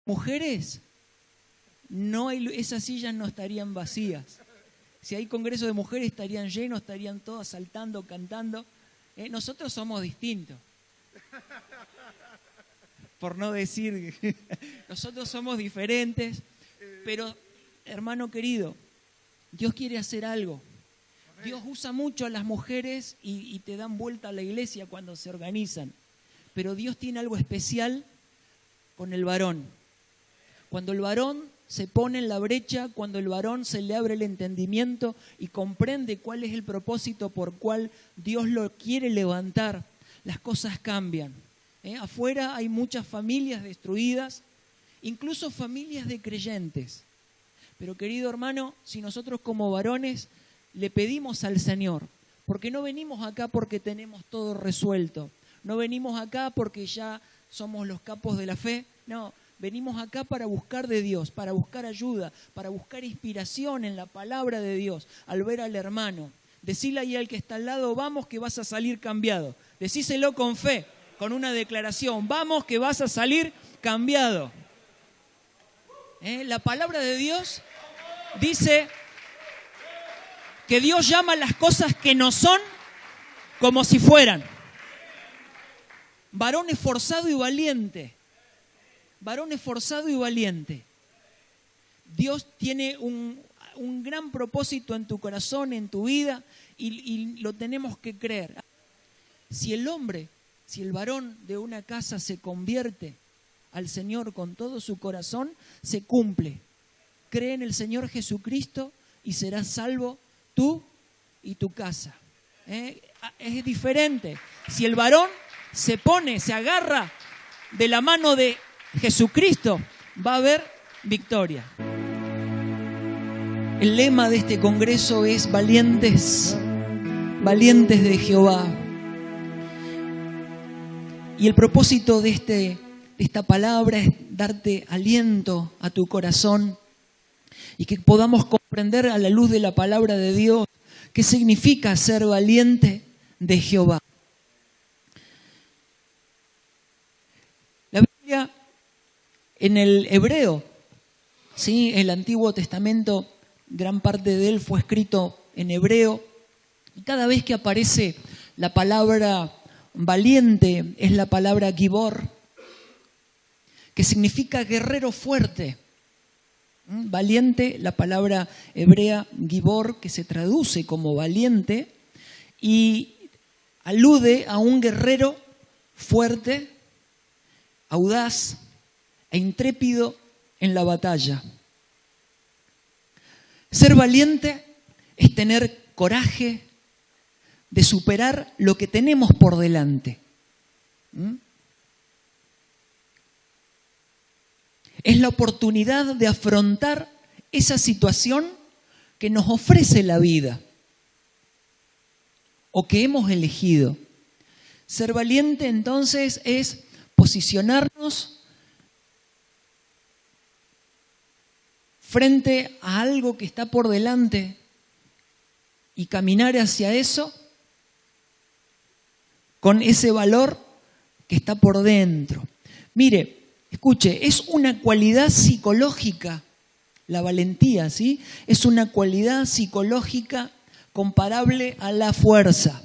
mujeres, no hay, esas sillas no estarían vacías. Si hay congresos de mujeres estarían llenos, estarían todas saltando, cantando. Nosotros somos distintos. Por no decir, nosotros somos diferentes. Pero, hermano querido, Dios quiere hacer algo. Dios usa mucho a las mujeres y te dan vuelta a la iglesia cuando se organizan. Pero Dios tiene algo especial con el varón. Cuando el varón se pone en la brecha, cuando el varón se le abre el entendimiento y comprende cuál es el propósito por cual Dios lo quiere levantar, las cosas cambian. Afuera hay muchas familias destruidas, incluso familias de creyentes. Pero querido hermano, si nosotros como varones le pedimos al Señor, porque no venimos acá porque tenemos todo resuelto, no venimos acá porque ya somos los capos de la fe, no, venimos acá para buscar de Dios, para buscar ayuda, para buscar inspiración en la palabra de Dios, al ver al hermano. Decile ahí al que está al lado, vamos que vas a salir cambiado. Decíselo con fe, con una declaración, vamos que vas a salir cambiado. La palabra de Dios dice que Dios llama las cosas que no son como si fueran. Varón esforzado y valiente. Varón esforzado y valiente. Dios tiene un gran propósito en tu corazón, en tu vida, y lo tenemos que creer. Si el hombre, si el varón de una casa se convierte al Señor con todo su corazón, se cumple. Cree en el Señor Jesucristo y serás salvo tú y tu casa. Es diferente. Si el varón se pone, se agarra de la mano de Jesucristo, va a haber victoria. El lema de este congreso es valientes, valientes de Jehová. Y el propósito de esta palabra es darte aliento a tu corazón y que podamos comprender a la luz de la palabra de Dios qué significa ser valiente de Jehová. La Biblia en el hebreo, ¿sí? El Antiguo Testamento, gran parte de él fue escrito en hebreo. Y cada vez que aparece la palabra valiente es la palabra gibor, que significa guerrero fuerte. Valiente, la palabra hebrea gibor, que se traduce como valiente, y alude a un guerrero fuerte, audaz e intrépido en la batalla. Ser valiente es tener coraje de superar lo que tenemos por delante. Es la oportunidad de afrontar esa situación que nos ofrece la vida o que hemos elegido. Ser valiente entonces es posicionarnos frente a algo que está por delante y caminar hacia eso con ese valor que está por dentro. Mire, escuche, es una cualidad psicológica, la valentía, ¿sí? Es una cualidad psicológica comparable a la fuerza,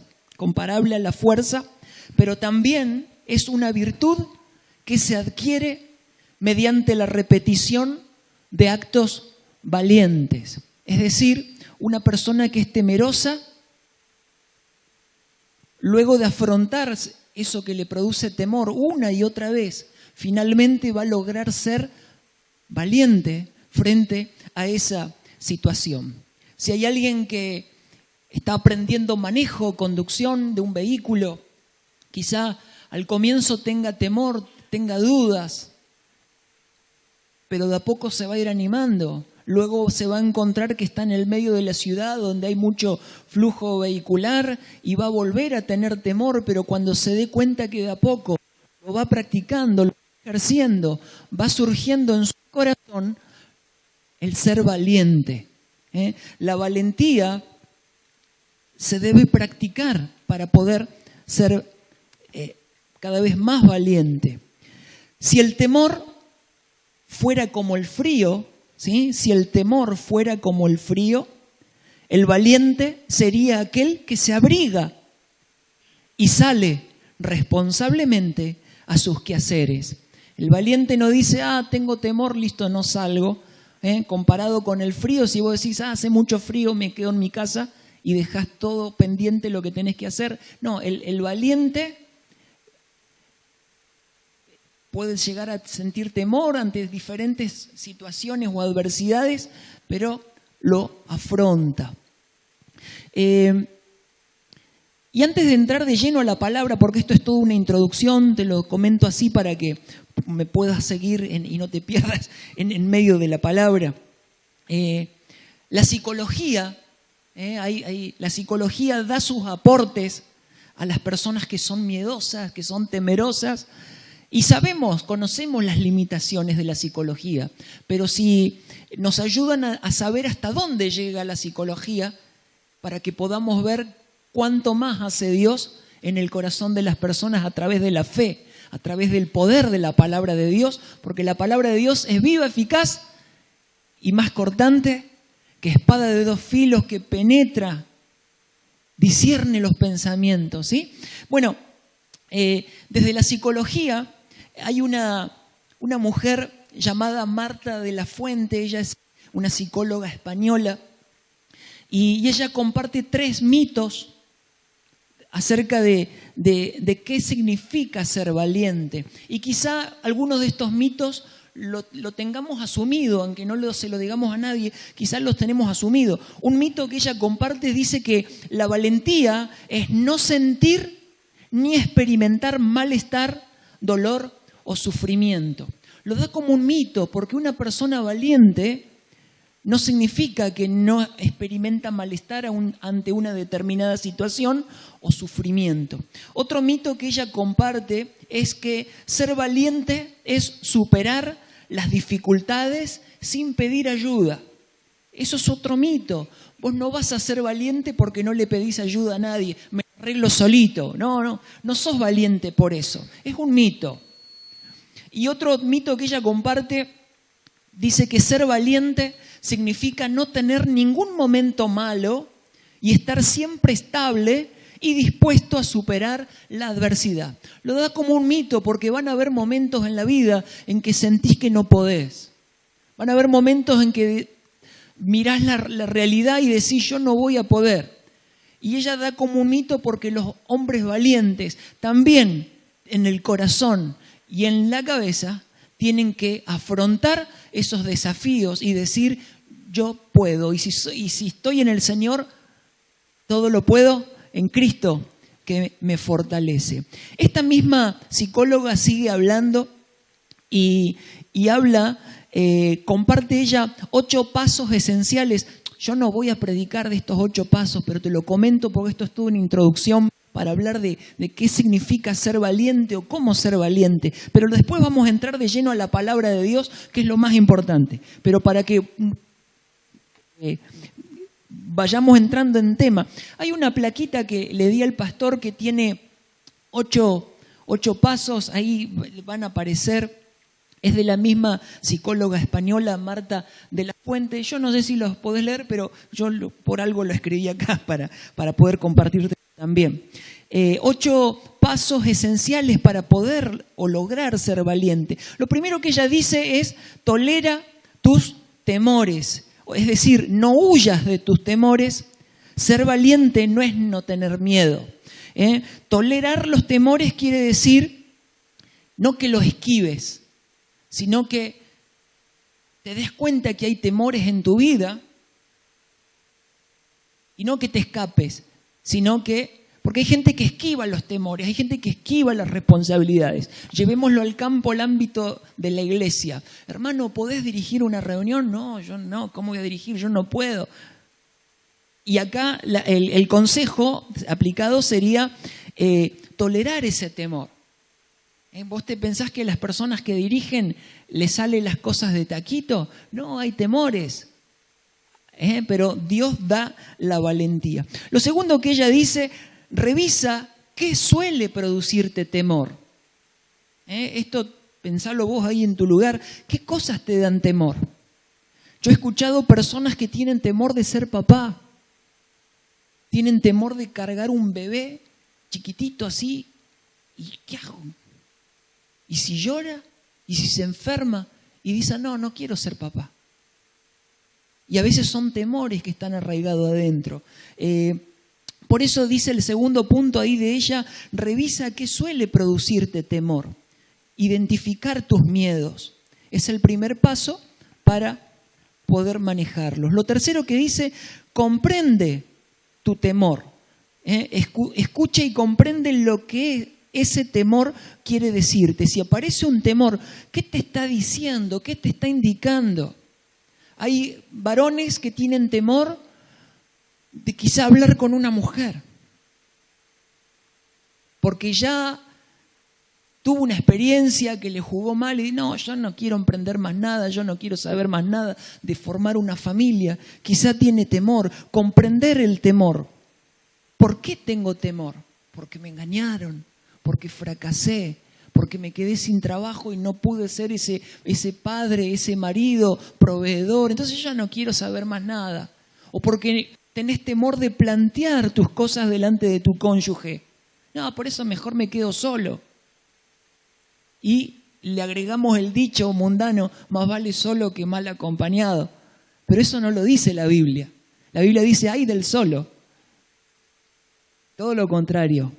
pero también es una virtud que se adquiere mediante la repetición de actos valientes. Es decir, una persona que es temerosa, luego de afrontar eso que le produce temor una y otra vez, finalmente va a lograr ser valiente frente a esa situación. Si hay alguien que está aprendiendo manejo, conducción de un vehículo, quizá al comienzo tenga temor, tenga dudas, pero de a poco se va a ir animando. Luego se va a encontrar que está en el medio de la ciudad donde hay mucho flujo vehicular y va a volver a tener temor, pero cuando se dé cuenta que de a poco lo va practicando, lo va ejerciendo, va surgiendo en su corazón el ser valiente. La valentía se debe practicar para poder ser cada vez más valiente. Si el temor fuera como el frío, ¿sí? Si el temor fuera como el frío, el valiente sería aquel que se abriga y sale responsablemente a sus quehaceres. El valiente no dice, tengo temor, listo, no salgo. Comparado con el frío, si vos decís, hace mucho frío, me quedo en mi casa y dejás todo pendiente lo que tenés que hacer. No, el valiente puede llegar a sentir temor ante diferentes situaciones o adversidades, pero lo afronta. Y antes de entrar de lleno a la palabra, porque esto es toda una introducción, te lo comento así para que me puedas seguir y no te pierdas en medio de la palabra. La psicología, la psicología da sus aportes a las personas que son miedosas, que son temerosas, y conocemos las limitaciones de la psicología, pero si nos ayudan a saber hasta dónde llega la psicología, para que podamos ver cuánto más hace Dios en el corazón de las personas a través de la fe, a través del poder de la palabra de Dios, porque la palabra de Dios es viva, eficaz y más cortante que espada de dos filos, que penetra, discierne los pensamientos, ¿sí? Bueno, desde la psicología hay una mujer llamada Marta de la Fuente, ella es una psicóloga española, y ella comparte 3 mitos acerca de qué significa ser valiente. Y quizá algunos de estos mitos lo tengamos asumido, aunque no se lo digamos a nadie, quizás los tenemos asumido. Un mito que ella comparte dice que la valentía es no sentir ni experimentar malestar, dolor o sufrimiento. Lo da como un mito, porque una persona valiente no significa que no experimenta malestar ante una determinada situación o sufrimiento. Otro mito que ella comparte es que ser valiente es superar las dificultades sin pedir ayuda. Eso es otro mito. Vos no vas a ser valiente porque no le pedís ayuda a nadie. Me arreglo solito. No sos valiente por eso. Es un mito. Y otro mito que ella comparte dice que ser valiente significa no tener ningún momento malo y estar siempre estable y dispuesto a superar la adversidad. Lo da como un mito porque van a haber momentos en la vida en que sentís que no podés. Van a haber momentos en que mirás la realidad y decís yo no voy a poder. Y ella da como un mito porque los hombres valientes también en el corazón y en la cabeza tienen que afrontar esos desafíos y decir, yo puedo. Y si estoy en el Señor, todo lo puedo en Cristo que me fortalece. Esta misma psicóloga sigue hablando y habla, comparte ella 8 pasos esenciales. Yo no voy a predicar de estos 8 pasos, pero te lo comento porque esto es toda una introducción para hablar de qué significa ser valiente o cómo ser valiente. Pero después vamos a entrar de lleno a la palabra de Dios, que es lo más importante. Pero para que vayamos entrando en tema, hay una plaquita que le di al pastor que tiene 8 pasos, ahí van a aparecer. Es de la misma psicóloga española, Marta de la Fuente. Yo no sé si los podés leer, pero yo por algo lo escribí acá para poder compartirte también. 8 pasos esenciales para poder o lograr ser valiente. Lo primero que ella dice es, tolera tus temores. Es decir, no huyas de tus temores. Ser valiente no es no tener miedo. Tolerar los temores quiere decir no que los esquives, sino que te des cuenta que hay temores en tu vida y no que te escapes, sino que, porque hay gente que esquiva los temores, hay gente que esquiva las responsabilidades. Llevémoslo al campo, al ámbito de la iglesia. Hermano, ¿podés dirigir una reunión? No, yo no, ¿cómo voy a dirigir? Yo no puedo. Y acá el consejo aplicado sería tolerar ese temor. ¿Vos te pensás que a las personas que dirigen les salen las cosas de taquito? No, hay temores. Pero Dios da la valentía. Lo segundo que ella dice, revisa qué suele producirte temor. Esto pensalo vos ahí en tu lugar, ¿qué cosas te dan temor? Yo he escuchado personas que tienen temor de ser papá, tienen temor de cargar un bebé chiquitito así, ¿y qué hago? ¿Y si llora? ¿Y si se enferma? Y dice, no quiero ser papá. Y a veces son temores que están arraigados adentro. Por eso dice el segundo punto ahí de ella, revisa qué suele producirte temor. Identificar tus miedos. Es el primer paso para poder manejarlos. Lo tercero que dice, comprende tu temor. Escucha y comprende lo que ese temor quiere decirte. Si aparece un temor, ¿qué te está diciendo? ¿Qué te está indicando? Hay varones que tienen temor de quizá hablar con una mujer, porque ya tuvo una experiencia que le jugó mal y no, yo no quiero emprender más nada, yo no quiero saber más nada de formar una familia. Quizá tiene temor, comprender el temor. ¿Por qué tengo temor? Porque me engañaron, porque fracasé, porque me quedé sin trabajo y no pude ser ese padre, ese marido, proveedor. Entonces yo no quiero saber más nada. O porque tenés temor de plantear tus cosas delante de tu cónyuge. No, por eso mejor me quedo solo. Y le agregamos el dicho mundano, más vale solo que mal acompañado. Pero eso no lo dice la Biblia. La Biblia dice, ay del solo. Todo lo contrario.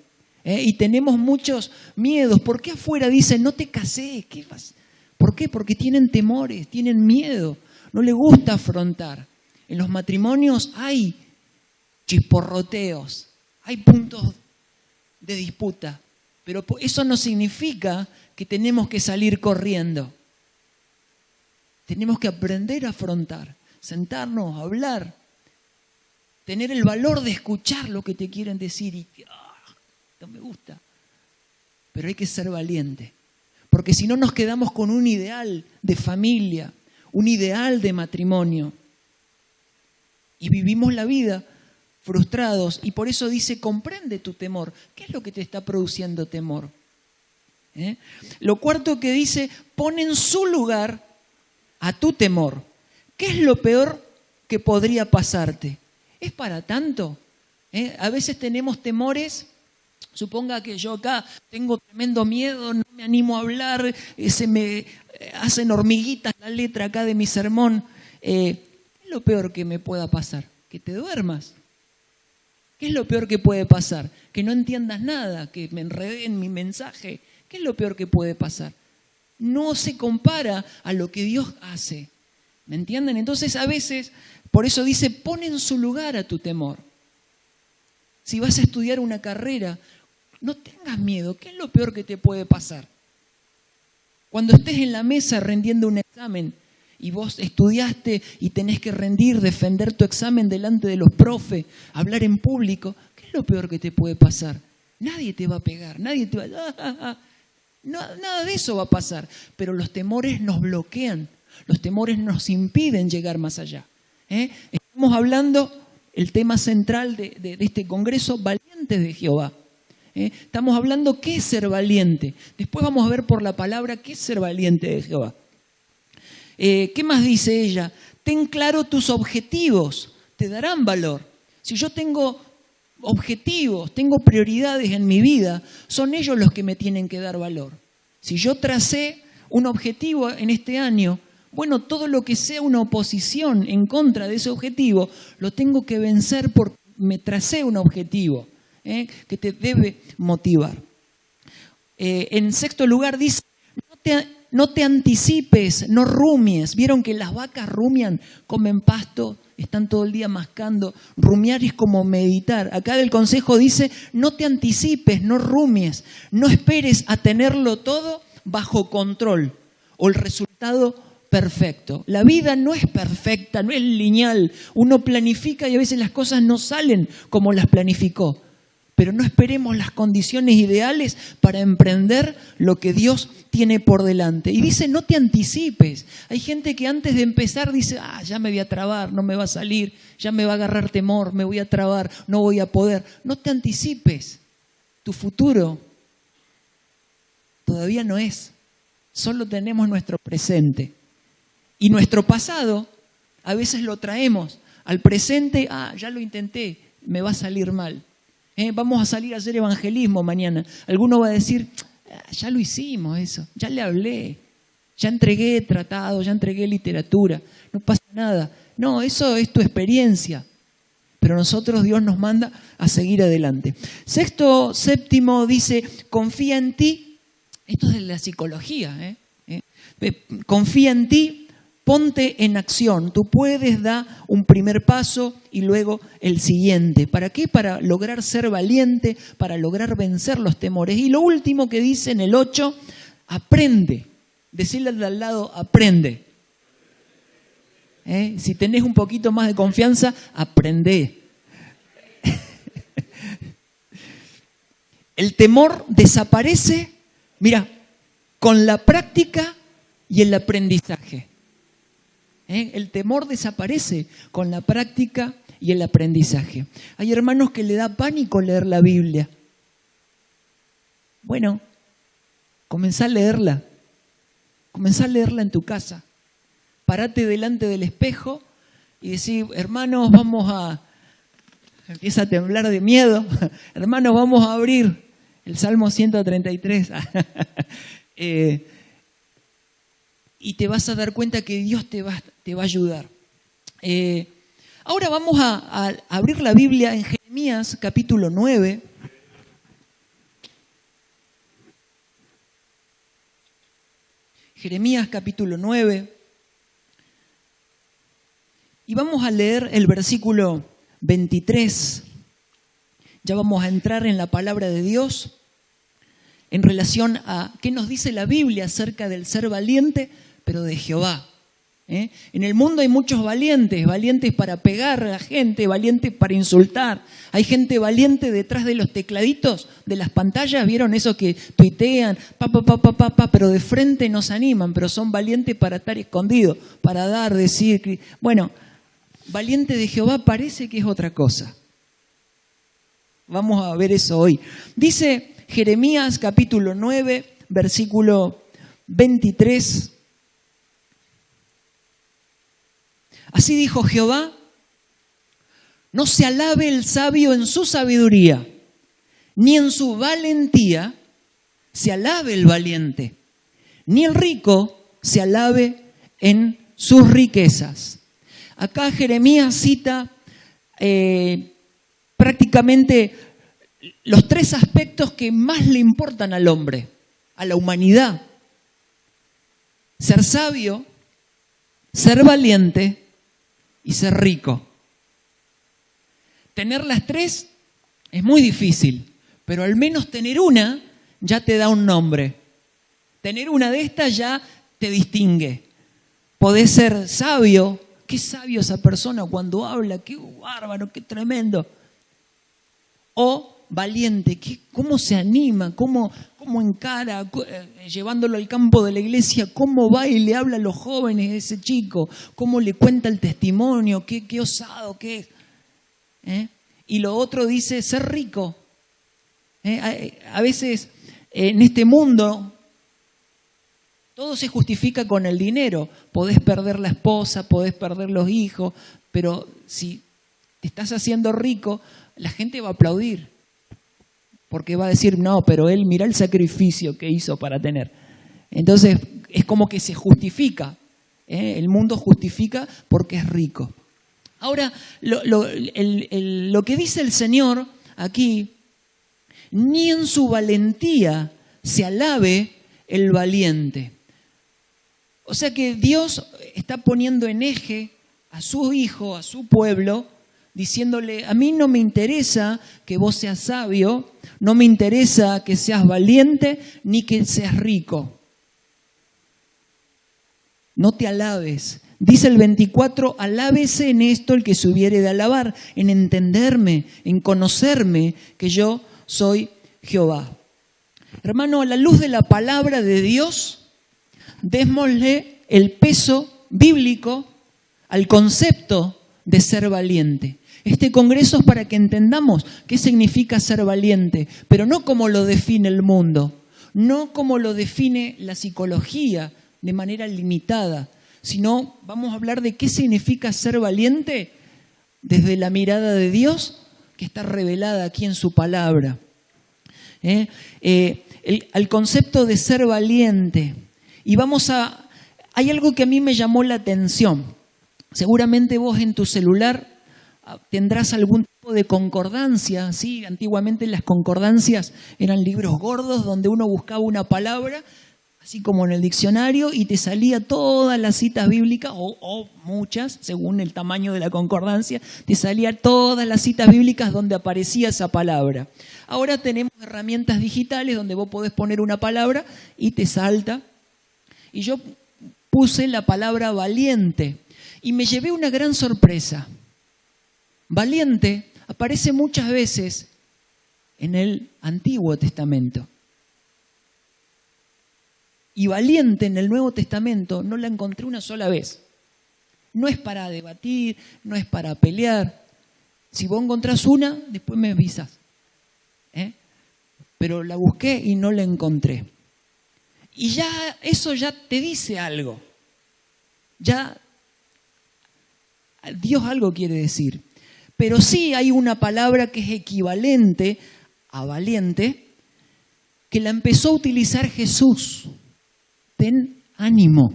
Y tenemos muchos miedos. ¿Por qué afuera dicen, no te casés? ¿Por qué? Porque tienen temores, tienen miedo. No les gusta afrontar. En los matrimonios hay chisporroteos, hay puntos de disputa. Pero eso no significa que tenemos que salir corriendo. Tenemos que aprender a afrontar, sentarnos, hablar, tener el valor de escuchar lo que te quieren decir y no me gusta. Pero hay que ser valiente, porque si no nos quedamos con un ideal de familia, un ideal de matrimonio y vivimos la vida frustrados. Y por eso dice, comprende tu temor. ¿Qué es lo que te está produciendo temor? Lo cuarto que dice, pon en su lugar a tu temor. ¿Qué es lo peor que podría pasarte? ¿Es para tanto? A veces tenemos temores. Suponga que yo acá tengo tremendo miedo, no me animo a hablar, se me hacen hormiguitas la letra acá de mi sermón. ¿Qué es lo peor que me pueda pasar? Que te duermas. ¿Qué es lo peor que puede pasar? Que no entiendas nada, que me enredé en mi mensaje. ¿Qué es lo peor que puede pasar? No se compara a lo que Dios hace. ¿Me entienden? Entonces a veces, por eso dice, pon en su lugar a tu temor. Si vas a estudiar una carrera, no tengas miedo. ¿Qué es lo peor que te puede pasar? Cuando estés en la mesa rendiendo un examen y vos estudiaste y tenés que rendir, defender tu examen delante de los profes, hablar en público, ¿qué es lo peor que te puede pasar? Nadie te va a pegar, nadie te va nada de eso va a pasar. Pero los temores nos bloquean, los temores nos impiden llegar más allá. Estamos hablando, el tema central de este congreso, valientes de Jehová. Estamos hablando qué es ser valiente. Después vamos a ver por la palabra qué es ser valiente de Jehová. ¿Qué más dice ella? Ten claro tus objetivos, te darán valor. Si yo tengo objetivos, tengo prioridades en mi vida, son ellos los que me tienen que dar valor. Si yo tracé un objetivo en este año, bueno, todo lo que sea una oposición en contra de ese objetivo, lo tengo que vencer porque me tracé un objetivo que te debe motivar. En sexto lugar dice, no te anticipes, no rumies. ¿Vieron que las vacas rumian? Comen pasto, están todo el día mascando. Rumiar es como meditar. Acá el consejo dice, no te anticipes, no rumies. No esperes a tenerlo todo bajo control o el resultado perfecto. La vida no es perfecta, no es lineal. Uno planifica y a veces las cosas no salen como las planificó. Pero no esperemos las condiciones ideales para emprender lo que Dios tiene por delante. Y dice, no te anticipes. Hay gente que antes de empezar dice, ya me voy a trabar, no me va a salir, ya me va a agarrar temor, me voy a trabar, no voy a poder. No te anticipes. Tu futuro todavía no es. Solo tenemos nuestro presente. Y nuestro pasado, a veces lo traemos al presente. Ya lo intenté, me va a salir mal. Vamos a salir a hacer evangelismo mañana. Alguno va a decir, ya lo hicimos eso, ya le hablé, ya entregué tratado, ya entregué literatura, no pasa nada. No, eso es tu experiencia. Pero nosotros, Dios nos manda a seguir adelante. Séptimo dice, confía en ti. Esto es de la psicología. Confía en ti, ponte en acción. Tú puedes dar un primer paso y luego el siguiente. ¿Para qué? Para lograr ser valiente, para lograr vencer los temores. Y lo último que dice en el 8, aprende. Decirle al de al lado, aprende. Si tenés un poquito más de confianza, aprendé. El temor desaparece, mira, con la práctica y el aprendizaje. El temor desaparece con la práctica y el aprendizaje. Hay hermanos que le da pánico leer la Biblia. Bueno, comenzá a leerla. Comenzá a leerla en tu casa. Parate delante del espejo y decís, hermanos, empieza a temblar de miedo. Hermanos, vamos a abrir el Salmo 133. Y te vas a dar cuenta que Dios te va a ayudar. Ahora vamos a abrir la Biblia en Jeremías capítulo 9. Jeremías capítulo 9. Y vamos a leer el versículo 23. Ya vamos a entrar en la palabra de Dios en relación a qué nos dice la Biblia acerca del ser valiente, pero de Jehová. En el mundo hay muchos valientes para pegar a la gente, valientes para insultar. Hay gente valiente detrás de los tecladitos de las pantallas, ¿vieron esos que tuitean? Pero de frente no se animan, pero son valientes para estar escondidos, para dar, decir. Bueno, valiente de Jehová parece que es otra cosa. Vamos a ver eso hoy. Dice Jeremías capítulo 9, versículo 23. Así dijo Jehová, no se alabe el sabio en su sabiduría, ni en su valentía se alabe el valiente, ni el rico se alabe en sus riquezas. Acá Jeremías cita prácticamente los tres aspectos que más le importan al hombre, a la humanidad. Ser sabio, ser valiente y ser rico. Tener las tres es muy difícil, pero al menos tener una ya te da un nombre. Tener una de estas ya te distingue. Podés ser sabio. Qué sabio esa persona cuando habla, qué bárbaro, qué tremendo. O valiente, cómo se anima, cómo encara, llevándolo al campo de la iglesia, cómo va y le habla a los jóvenes de ese chico, cómo le cuenta el testimonio, qué osado que es. Y lo otro dice ser rico. A veces en este mundo todo se justifica con el dinero. Podés perder la esposa, podés perder los hijos, pero si te estás haciendo rico, la gente va a aplaudir. Porque va a decir, no, pero él, mira el sacrificio que hizo para tener. Entonces, es como que se justifica. El mundo justifica porque es rico. Ahora, lo que dice el Señor aquí, ni en su valentía se alabe el valiente. O sea que Dios está poniendo en eje a su hijo, a su pueblo, diciéndole, a mí no me interesa que vos seas sabio, no me interesa que seas valiente, ni que seas rico. No te alabes. Dice el 24, alábese en esto el que se hubiere de alabar, en entenderme, en conocerme, que yo soy Jehová. Hermano, a la luz de la palabra de Dios, démosle el peso bíblico al concepto de ser valiente. Este congreso es para que entendamos qué significa ser valiente, pero no como lo define el mundo, no como lo define la psicología de manera limitada, sino vamos a hablar de qué significa ser valiente desde la mirada de Dios, que está revelada aquí en su palabra. Al concepto de ser valiente. Y hay algo que a mí me llamó la atención. Seguramente vos en tu celular tendrás algún tipo de concordancia, ¿sí? Antiguamente las concordancias eran libros gordos donde uno buscaba una palabra, así como en el diccionario, y te salía todas las citas bíblicas, o muchas, según el tamaño de la concordancia, te salían todas las citas bíblicas donde aparecía esa palabra. Ahora tenemos herramientas digitales donde vos podés poner una palabra y te salta. Y yo puse la palabra valiente y me llevé una gran sorpresa. Valiente aparece muchas veces en el Antiguo Testamento. Y valiente en el Nuevo Testamento no la encontré una sola vez. No es para debatir, no es para pelear. Si vos encontrás una, después me avisas. Pero la busqué y no la encontré. Y ya eso ya te dice algo. Ya Dios algo quiere decir. Pero sí hay una palabra que es equivalente a valiente, que la empezó a utilizar Jesús. Ten ánimo.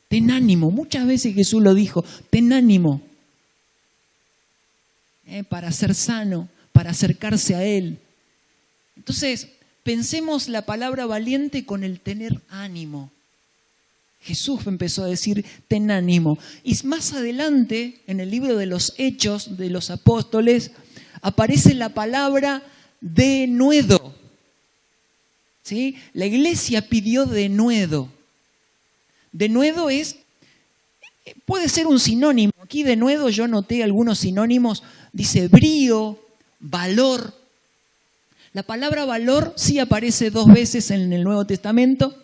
Ten ánimo. Muchas veces Jesús lo dijo, ten ánimo. Para ser sano, para acercarse a Él. Entonces, pensemos la palabra valiente con el tener ánimo. Jesús empezó a decir, ten ánimo. Y más adelante, en el libro de los Hechos de los Apóstoles, aparece la palabra denuedo. ¿Sí? La iglesia pidió denuedo. Denuedo puede ser un sinónimo. Aquí denuedo yo noté algunos sinónimos. Dice brío, valor. La palabra valor sí aparece 2 veces en el Nuevo Testamento,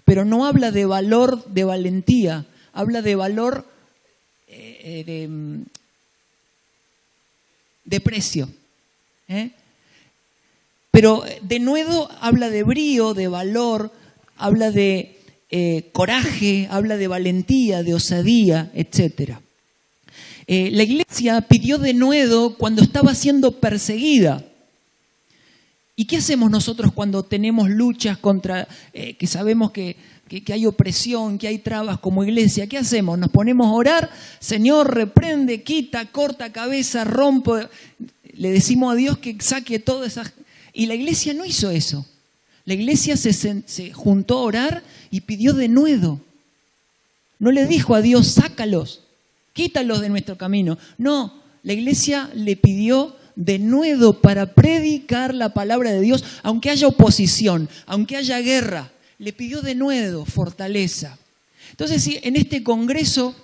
pero no habla de valor de valentía, habla de valor de precio. Pero denuedo habla de brío, de valor, habla de coraje, habla de valentía, de osadía, etc. La iglesia pidió denuedo cuando estaba siendo perseguida. ¿Y qué hacemos nosotros cuando tenemos luchas contra, que sabemos que hay opresión, que hay trabas como iglesia? ¿Qué hacemos? Nos ponemos a orar, Señor, reprende, quita, corta cabeza, rompe. Le decimos a Dios que saque todas esas. Y la iglesia no hizo eso. La iglesia se juntó a orar y pidió denuedo. No le dijo a Dios, sácalos, quítalos de nuestro camino. No, la iglesia le pidió denuedo para predicar la palabra de Dios, aunque haya oposición, aunque haya guerra. Le pidió denuedo, fortaleza. Entonces, si en este congreso,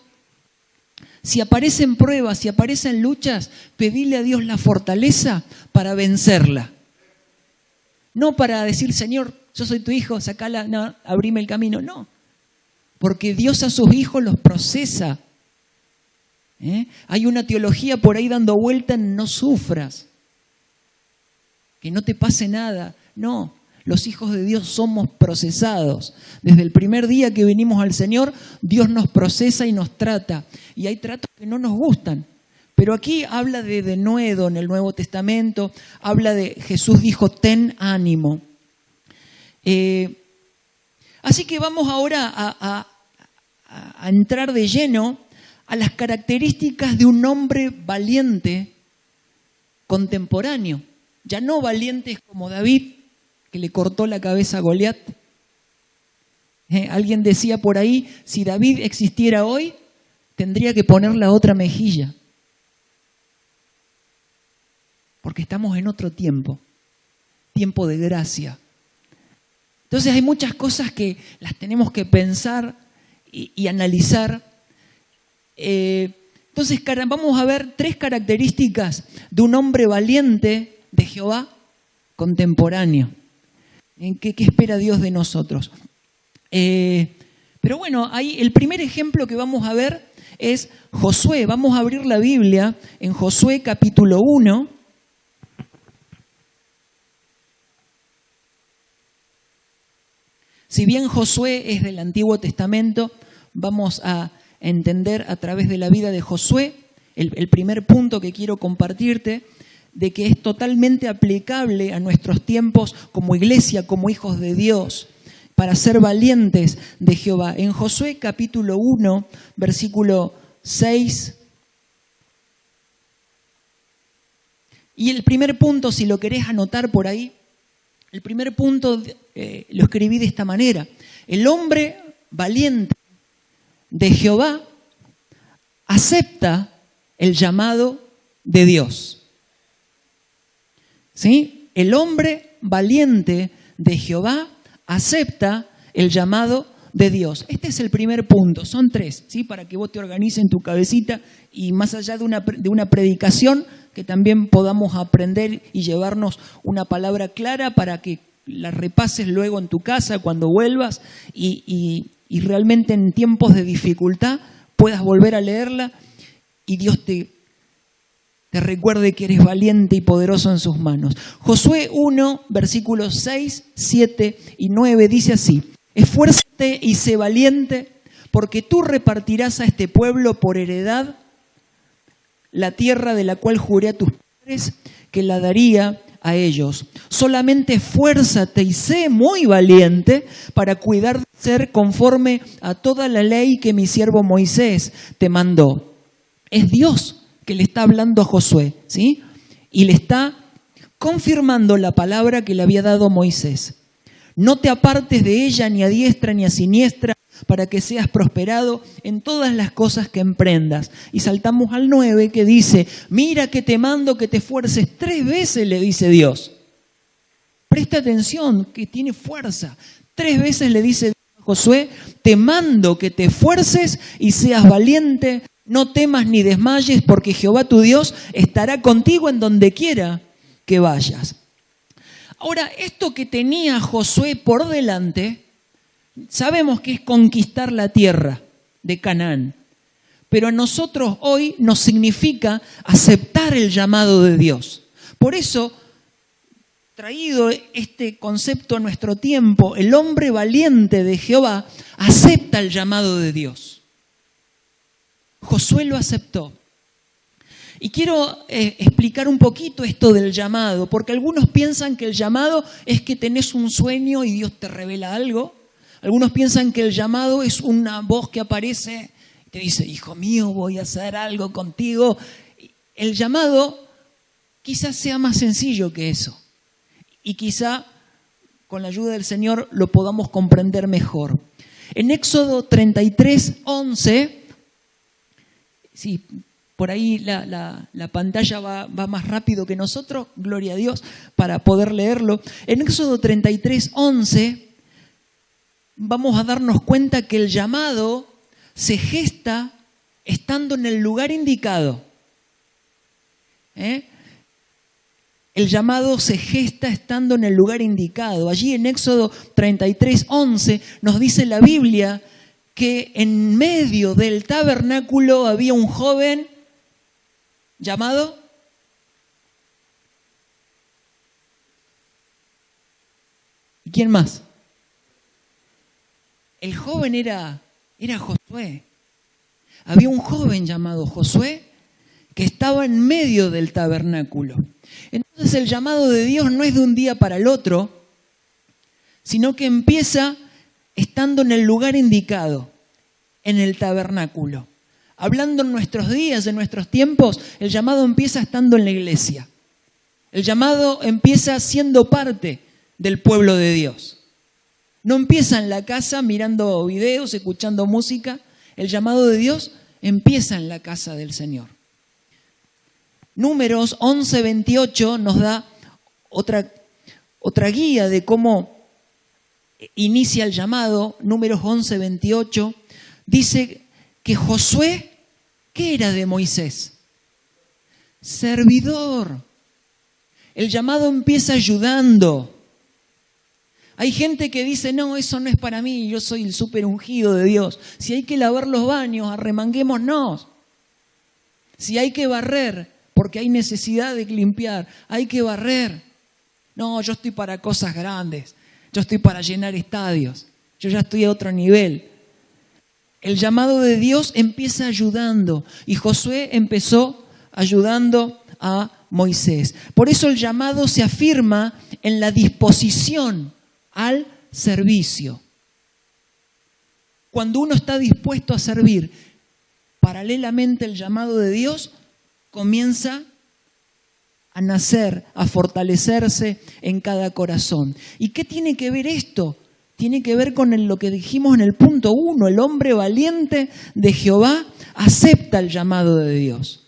si aparecen pruebas, si aparecen luchas, pedile a Dios la fortaleza para vencerla. No para decir, Señor, yo soy tu hijo, sacala, no, abrime el camino. No, porque Dios a sus hijos los procesa. Hay una teología por ahí dando vuelta en no sufras, que no te pase nada. No, los hijos de Dios somos procesados. Desde el primer día que venimos al Señor, Dios nos procesa y nos trata. Y hay tratos que no nos gustan. Pero aquí habla de denuedo en el Nuevo Testamento, habla de, Jesús dijo, ten ánimo. Así que vamos ahora a entrar de lleno a las características de un hombre valiente contemporáneo. Ya no valientes como David, que le cortó la cabeza a Goliat. Alguien decía por ahí, si David existiera hoy, tendría que poner la otra mejilla. Porque estamos en otro tiempo, tiempo de gracia. Entonces hay muchas cosas que las tenemos que pensar y analizar. Entonces vamos a ver 3 características de un hombre valiente de Jehová contemporáneo. ¿Qué espera Dios de nosotros? Pero bueno, ahí el primer ejemplo que vamos a ver es Josué. Vamos a abrir la Biblia en Josué capítulo 1. Si bien Josué es del Antiguo Testamento, vamos a entender a través de la vida de Josué, el primer punto que quiero compartirte, de que es totalmente aplicable a nuestros tiempos como iglesia, como hijos de Dios, para ser valientes de Jehová. En Josué capítulo 1, versículo 6, y el primer punto, si lo querés anotar por ahí, el primer punto lo escribí de esta manera: el hombre valiente de Jehová acepta el llamado de Dios. ¿Sí? El hombre valiente de Jehová acepta el llamado de Dios. Este es el primer punto, son 3, ¿sí? Para que vos te organices en tu cabecita y más allá de una predicación, que también podamos aprender y llevarnos una palabra clara para que la repases luego en tu casa cuando vuelvas y realmente en tiempos de dificultad puedas volver a leerla y Dios te recuerde que eres valiente y poderoso en sus manos. Josué 1, versículos 6, 7 y 9 dice así: esfuérzate y sé valiente, porque tú repartirás a este pueblo por heredad la tierra de la cual juré a tus padres que la daría a ellos. Solamente esfuérzate y sé muy valiente para cuidar de ser conforme a toda la ley que mi siervo Moisés te mandó. Es Dios que le está hablando a Josué, ¿sí? Y le está confirmando la palabra que le había dado Moisés. No te apartes de ella ni a diestra ni a siniestra, para que seas prosperado en todas las cosas que emprendas. Y saltamos al 9 que dice: mira que te mando que te esfuerces. 3 veces le dice Dios. Presta atención, que tiene fuerza. 3 veces le dice Dios a Josué: te mando que te esfuerces y seas valiente. No temas ni desmayes, porque Jehová tu Dios estará contigo en donde quiera que vayas. Ahora, esto que tenía Josué por delante, sabemos que es conquistar la tierra de Canaán, pero a nosotros hoy nos significa aceptar el llamado de Dios. Por eso, traído este concepto a nuestro tiempo, el hombre valiente de Jehová acepta el llamado de Dios. Josué lo aceptó. Y quiero explicar un poquito esto del llamado, porque algunos piensan que el llamado es que tenés un sueño y Dios te revela algo. Algunos piensan que el llamado es una voz que aparece y te dice: hijo mío, voy a hacer algo contigo. El llamado quizás sea más sencillo que eso. Y quizá con la ayuda del Señor lo podamos comprender mejor. En Éxodo 33, 11, sí, por ahí la pantalla va más rápido que nosotros, gloria a Dios, para poder leerlo. En Éxodo 33, 11, vamos a darnos cuenta que el llamado se gesta estando en el lugar indicado. El llamado se gesta estando en el lugar indicado. Allí en Éxodo 33, 11 nos dice la Biblia que en medio del tabernáculo había un joven llamado ¿y quién más? El joven era Josué. Había un joven llamado Josué que estaba en medio del tabernáculo. Entonces el llamado de Dios no es de un día para el otro, sino que empieza estando en el lugar indicado, en el tabernáculo. Hablando en nuestros días, en nuestros tiempos, el llamado empieza estando en la iglesia. El llamado empieza siendo parte del pueblo de Dios. No empieza en la casa mirando videos, escuchando música. El llamado de Dios empieza en la casa del Señor. Números 11:28 nos da otra guía de cómo inicia el llamado. Números 11:28 dice que Josué, ¿qué era de Moisés? Servidor. El llamado empieza ayudando. Hay gente que dice: no, eso no es para mí, yo soy el súper ungido de Dios. Si hay que lavar los baños, arremanguémonos. Si hay que barrer, porque hay necesidad de limpiar, hay que barrer. No, yo estoy para cosas grandes, yo estoy para llenar estadios. Yo ya estoy a otro nivel. El llamado de Dios empieza ayudando y Josué empezó ayudando a Moisés. Por eso el llamado se afirma en la disposición al servicio. Cuando uno está dispuesto a servir, paralelamente el llamado de Dios comienza a nacer, a fortalecerse en cada corazón. ¿Y qué tiene que ver esto? Tiene que ver con lo que dijimos en el punto 1. El hombre valiente de Jehová acepta el llamado de Dios.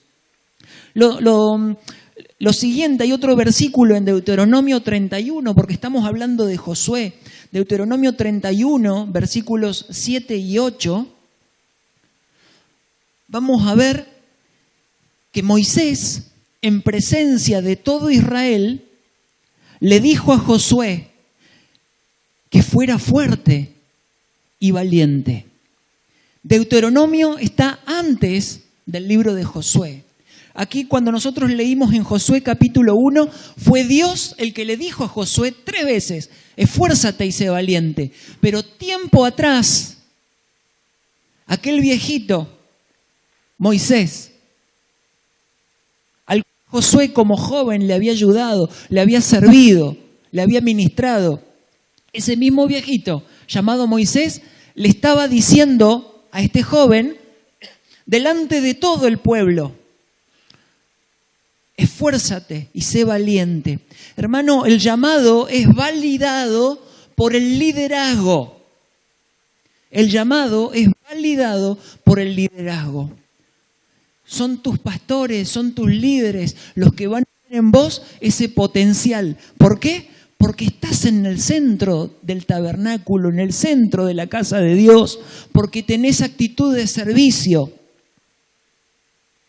Lo siguiente, hay otro versículo en Deuteronomio 31, porque estamos hablando de Josué. Deuteronomio 31, versículos 7 y 8. Vamos a ver que Moisés, en presencia de todo Israel, le dijo a Josué que fuera fuerte y valiente. Deuteronomio está antes del libro de Josué. Aquí cuando nosotros leímos en Josué capítulo 1, fue Dios el que le dijo a Josué 3 veces, esfuérzate y sé valiente. Pero tiempo atrás, aquel viejito, Moisés, al Josué como joven le había ayudado, le había servido, le había ministrado. Ese mismo viejito llamado Moisés le estaba diciendo a este joven, delante de todo el pueblo, esfuérzate y sé valiente. Hermano, el llamado es validado por el liderazgo. El llamado es validado por el liderazgo. Son tus pastores, son tus líderes los que van a ver en vos ese potencial. ¿Por qué? Porque estás en el centro del tabernáculo, en el centro de la casa de Dios, porque tenés actitud de servicio.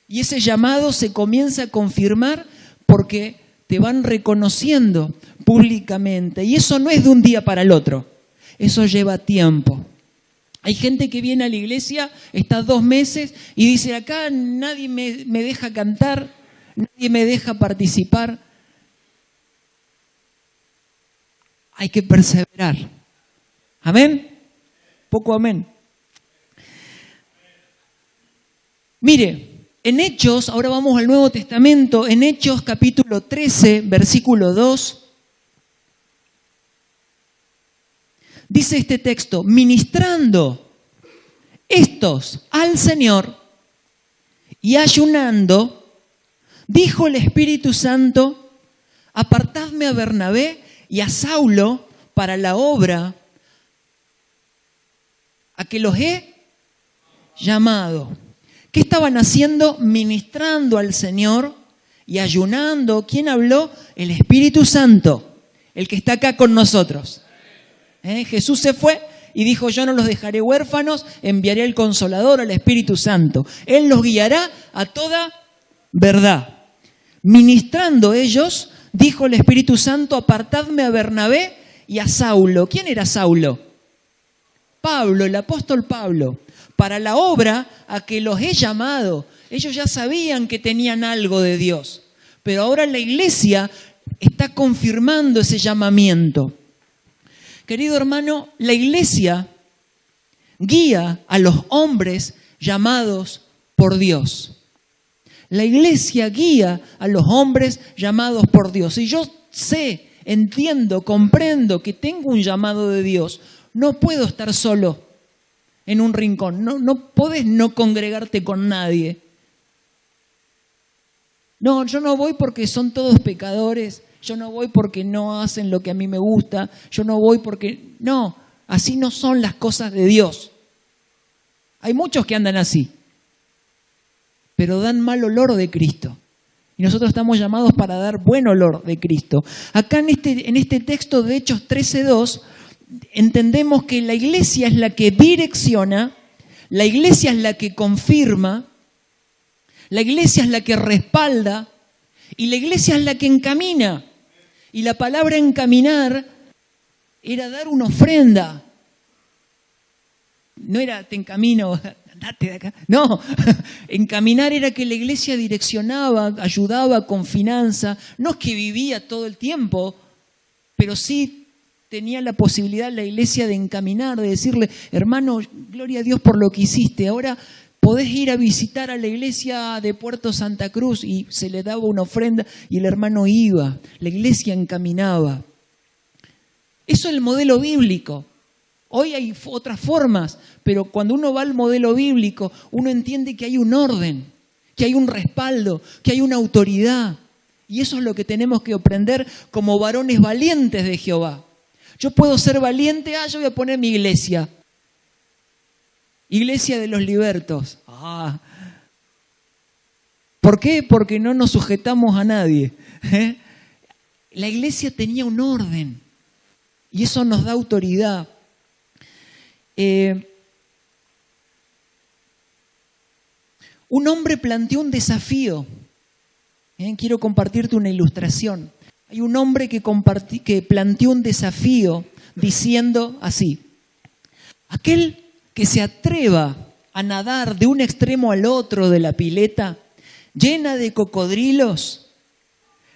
Y ese llamado se comienza a confirmar porque te van reconociendo públicamente. Y eso no es de un día para el otro, eso lleva tiempo. Hay gente que viene a la iglesia, está 2 meses y dice, acá nadie me deja cantar, nadie me deja participar. Hay que perseverar. ¿Amén? Poco amén. Mire, en Hechos, ahora vamos al Nuevo Testamento, en Hechos capítulo 13, versículo 2, dice este texto, ministrando estos al Señor y ayunando, dijo el Espíritu Santo, apartadme a Bernabé y a Saulo para la obra a que los he llamado. ¿Qué estaban haciendo? Ministrando al Señor y ayunando. ¿Quién habló? El Espíritu Santo, el que está acá con nosotros. Jesús se fue y dijo, yo no los dejaré huérfanos, enviaré al Consolador, al Espíritu Santo. Él los guiará a toda verdad. Ministrando ellos, dijo el Espíritu Santo, apartadme a Bernabé y a Saulo. ¿Quién era Saulo? Pablo, el apóstol Pablo. Para la obra a que los he llamado. Ellos ya sabían que tenían algo de Dios, pero ahora la iglesia está confirmando ese llamamiento. Querido hermano, la iglesia guía a los hombres llamados por Dios. La iglesia guía a los hombres llamados por Dios. Si yo sé, entiendo, comprendo que tengo un llamado de Dios, no puedo estar solo en un rincón. No podés no congregarte con nadie. No, yo no voy porque son todos pecadores. Yo no voy porque no hacen lo que a mí me gusta. Yo no voy porque... No, así no son las cosas de Dios. Hay muchos que andan así, pero dan mal olor de Cristo. Y nosotros estamos llamados para dar buen olor de Cristo. Acá en este texto de Hechos 13:2, entendemos que la iglesia es la que direcciona, la iglesia es la que confirma, la iglesia es la que respalda y la iglesia es la que encamina. Y la palabra encaminar era dar una ofrenda. No era te encamino, andate de acá. No, encaminar era que la iglesia direccionaba, ayudaba con finanza. No es que vivía todo el tiempo, pero sí tenía la posibilidad la iglesia de encaminar, de decirle, hermano, gloria a Dios por lo que hiciste, ahora podés ir a visitar a la iglesia de Puerto Santa Cruz, y se le daba una ofrenda y el hermano iba, la iglesia encaminaba. Eso es el modelo bíblico. Hoy hay otras formas, pero cuando uno va al modelo bíblico, uno entiende que hay un orden, que hay un respaldo, que hay una autoridad. Y eso es lo que tenemos que aprender como varones valientes de Jehová. Yo puedo ser valiente, yo voy a poner mi iglesia. Iglesia de los libertos. ¿Por qué? Porque no nos sujetamos a nadie. La iglesia tenía un orden y eso nos da autoridad. Un hombre planteó un desafío. Quiero compartirte una ilustración. Hay un hombre que planteó un desafío diciendo así: aquel que se atreva a nadar de un extremo al otro de la pileta llena de cocodrilos,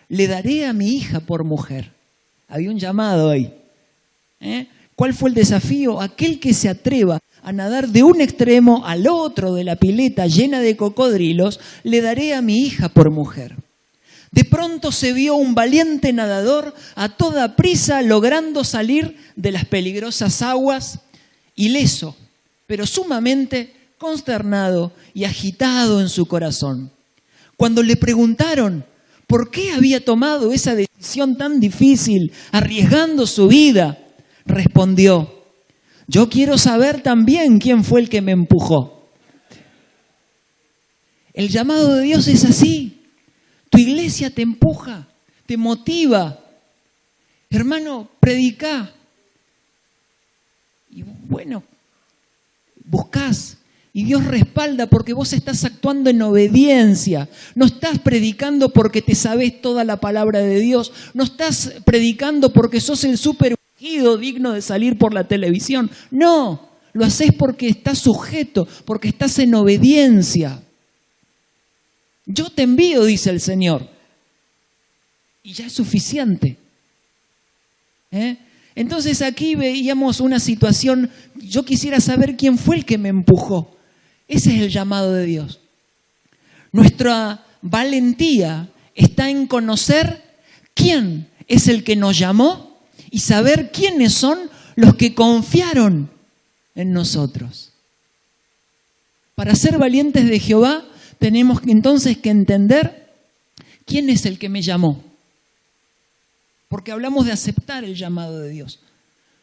le daré a mi hija por mujer. Había un llamado ahí. ¿Cuál fue el desafío? Aquel que se atreva a nadar de un extremo al otro de la pileta llena de cocodrilos, le daré a mi hija por mujer. De pronto se vio un valiente nadador a toda prisa logrando salir de las peligrosas aguas, ileso, pero sumamente consternado y agitado en su corazón. Cuando le preguntaron por qué había tomado esa decisión tan difícil, arriesgando su vida, respondió: yo quiero saber también quién fue el que me empujó. El llamado de Dios es así. Tu iglesia te empuja, te motiva. Hermano, predicá. Y bueno, buscás y Dios respalda porque vos estás actuando en obediencia. No estás predicando porque te sabés toda la palabra de Dios. No estás predicando porque sos el súper ungido digno de salir por la televisión. No, lo haces porque estás sujeto, porque estás en obediencia. Yo te envío, dice el Señor. Y ya es suficiente. Entonces aquí veíamos una situación. Yo quisiera saber quién fue el que me empujó. Ese es el llamado de Dios. Nuestra valentía está en conocer quién es el que nos llamó y saber quiénes son los que confiaron en nosotros. Para ser valientes de Jehová, tenemos entonces que entender quién es el que me llamó. Porque hablamos de aceptar el llamado de Dios.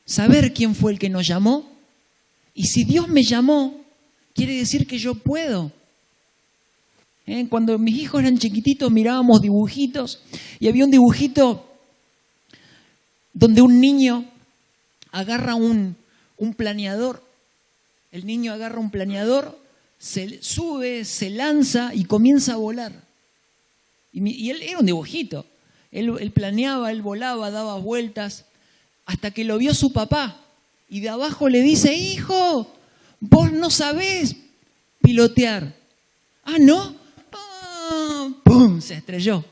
Saber quién fue el que nos llamó. Y si Dios me llamó, quiere decir que yo puedo. Cuando mis hijos eran chiquititos mirábamos dibujitos y había un dibujito donde un niño agarra un planeador. El niño agarra un planeador, se sube, se lanza y comienza a volar. Y él era un dibujito. Él planeaba, él volaba, daba vueltas, hasta que lo vio su papá. Y de abajo le dice: hijo, vos no sabés pilotear. Ah, ¿no? ¡Pum! Se estrelló.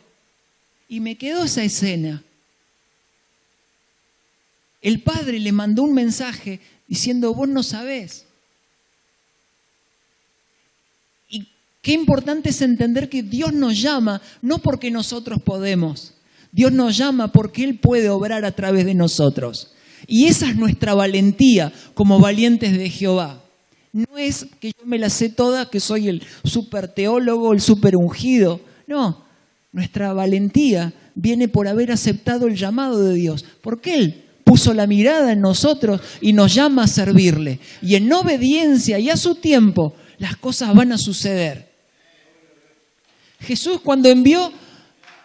Y me quedó esa escena. El padre le mandó un mensaje diciendo: vos no sabés. Y qué importante es entender que Dios nos llama, no porque nosotros podemos. Dios nos llama porque Él puede obrar a través de nosotros. Y esa es nuestra valentía como valientes de Jehová. No es que yo me la sé toda, que soy el súper teólogo, el súper ungido. No, nuestra valentía viene por haber aceptado el llamado de Dios. Porque Él puso la mirada en nosotros y nos llama a servirle. Y en obediencia y a su tiempo, las cosas van a suceder. Jesús cuando envió...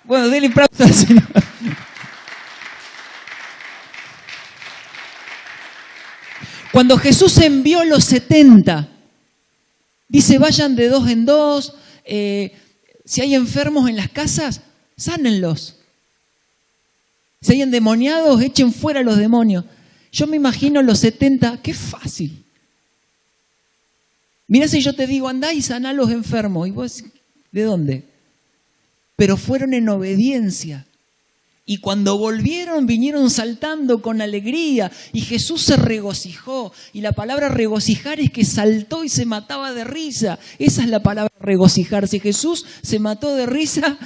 Bueno, denle aplauso al Señor. Cuando Jesús envió los 70, dice: vayan de 2 en 2, si hay enfermos en las casas, sánenlos. Si hay endemoniados, echen fuera a los demonios. Yo me imagino los 70, qué fácil. Mirá si yo te digo: andá y saná a los enfermos. Y vos, ¿de dónde? Pero fueron en obediencia. Y cuando volvieron, vinieron saltando con alegría y Jesús se regocijó. Y la palabra regocijar es que saltó y se mataba de risa. Esa es la palabra regocijarse. Jesús se mató de risa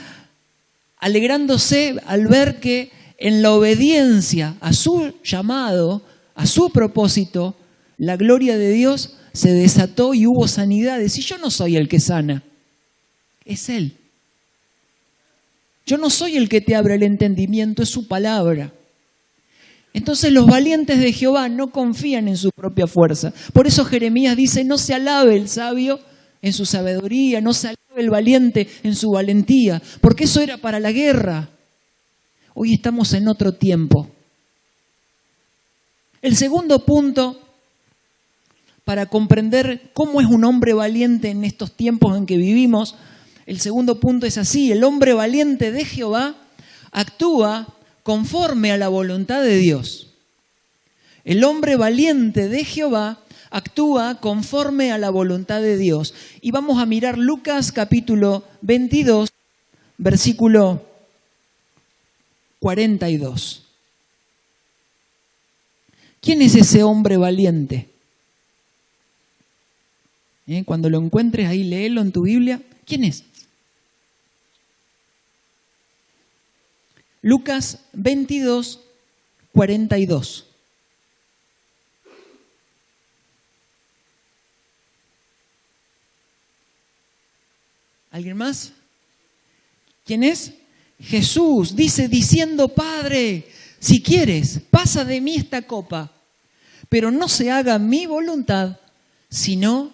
alegrándose al ver que en la obediencia a su llamado, a su propósito, la gloria de Dios se desató y hubo sanidades. Y yo no soy el que sana, es Él. Yo no soy el que te abre el entendimiento, es su palabra. Entonces los valientes de Jehová no confían en su propia fuerza. Por eso Jeremías dice, no se alabe el sabio en su sabiduría, no se alabe el valiente en su valentía, porque eso era para la guerra. Hoy estamos en otro tiempo. El segundo punto para comprender cómo es un hombre valiente en estos tiempos en que vivimos, el segundo punto es así: el hombre valiente de Jehová actúa conforme a la voluntad de Dios. El hombre valiente de Jehová actúa conforme a la voluntad de Dios. Y vamos a mirar Lucas capítulo 22, versículo 42. ¿Quién es ese hombre valiente? Cuando lo encuentres ahí, léelo en tu Biblia. ¿Quién es? Lucas 22, 42. ¿Alguien más? ¿Quién es? Jesús dice, diciendo, Padre, si quieres, pasa de mí esta copa, pero no se haga mi voluntad, sino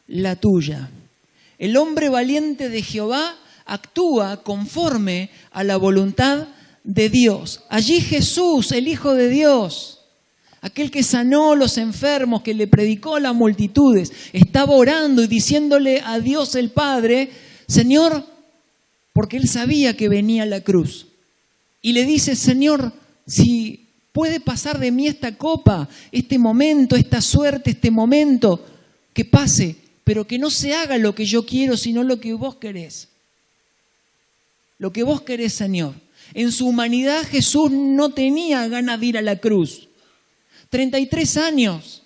la tuya. El hombre valiente de Jehová actúa conforme a la voluntad de Dios. Allí Jesús, el Hijo de Dios, aquel que sanó a los enfermos, que le predicó a las multitudes, estaba orando y diciéndole a Dios el Padre, Señor, porque él sabía que venía la cruz. Y le dice, Señor, si puede pasar de mí esta copa, este momento, esta suerte, este momento, que pase, pero que no se haga lo que yo quiero, sino lo que vos querés. Lo que vos querés, Señor. En su humanidad Jesús no tenía ganas de ir a la cruz. 33 años.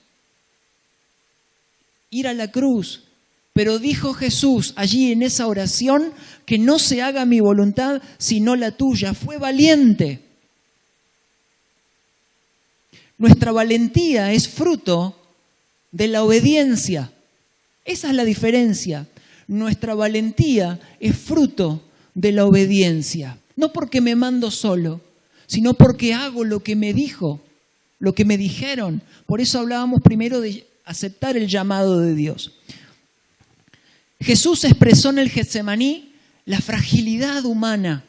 Ir a la cruz. Pero dijo Jesús allí en esa oración que no se haga mi voluntad sino la tuya. Fue valiente. Nuestra valentía es fruto de la obediencia. Esa es la diferencia. Nuestra valentía es fruto de la obediencia. No porque me mando solo, sino porque hago lo que me dijo, lo que me dijeron. Por eso hablábamos primero de aceptar el llamado de Dios. Jesús expresó en el Getsemaní la fragilidad humana,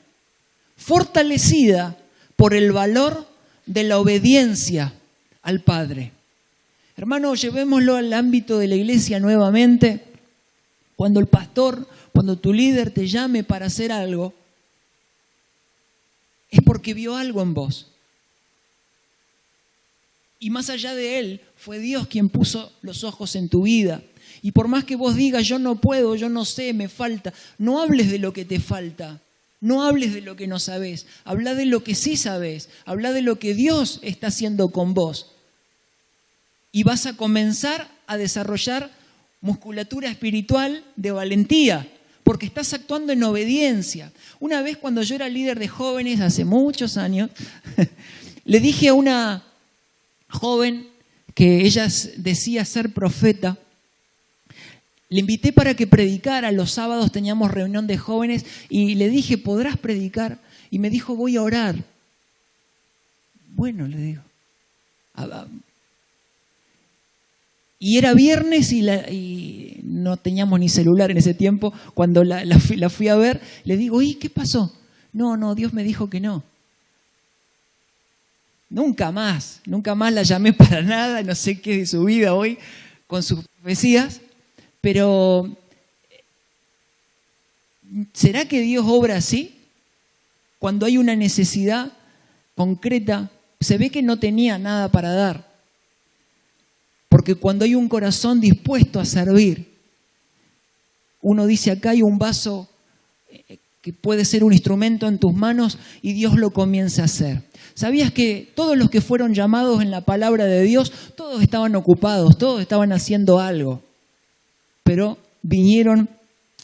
fortalecida por el valor de la obediencia al Padre. Hermano, llevémoslo al ámbito de la iglesia nuevamente. Cuando el pastor, cuando tu líder te llame para hacer algo, es porque vio algo en vos. Y más allá de él, fue Dios quien puso los ojos en tu vida. Y por más que vos digas, yo no puedo, yo no sé, me falta, no hables de lo que te falta. No hables de lo que no sabés. Habla de lo que sí sabés. Habla de lo que Dios está haciendo con vos. Y vas a comenzar a desarrollar musculatura espiritual de valentía, porque estás actuando en obediencia. Una vez cuando yo era líder de jóvenes, hace muchos años, le dije a una joven que ella decía ser profeta, le invité para que predicara. Los sábados teníamos reunión de jóvenes y le dije, ¿podrás predicar? Y me dijo, voy a orar. Bueno, le digo. Y era viernes y no teníamos ni celular en ese tiempo. Cuando la fui a ver, le digo, ¿y qué pasó? No, Dios me dijo que no. Nunca más la llamé para nada, no sé qué de su vida hoy con sus profecías. Pero, ¿será que Dios obra así? Cuando hay una necesidad concreta, se ve que no tenía nada para dar. Porque cuando hay un corazón dispuesto a servir, uno dice, acá hay un vaso que puede ser un instrumento en tus manos y Dios lo comienza a hacer. ¿Sabías que todos los que fueron llamados en la palabra de Dios, todos estaban ocupados, todos estaban haciendo algo? Pero vinieron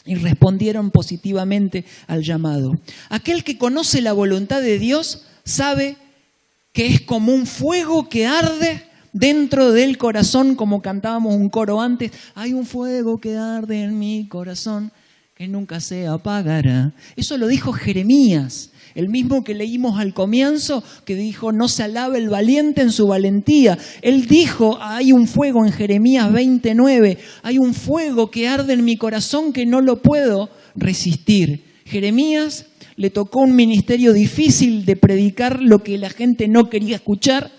y respondieron positivamente al llamado. Aquel que conoce la voluntad de Dios sabe que es como un fuego que arde dentro del corazón, como cantábamos un coro antes. Hay un fuego que arde en mi corazón que nunca se apagará. Eso lo dijo Jeremías, el mismo que leímos al comienzo, que dijo, no se alabe el valiente en su valentía. Él dijo, hay un fuego en Jeremías 29, hay un fuego que arde en mi corazón que no lo puedo resistir. Jeremías le tocó un ministerio difícil de predicar lo que la gente no quería escuchar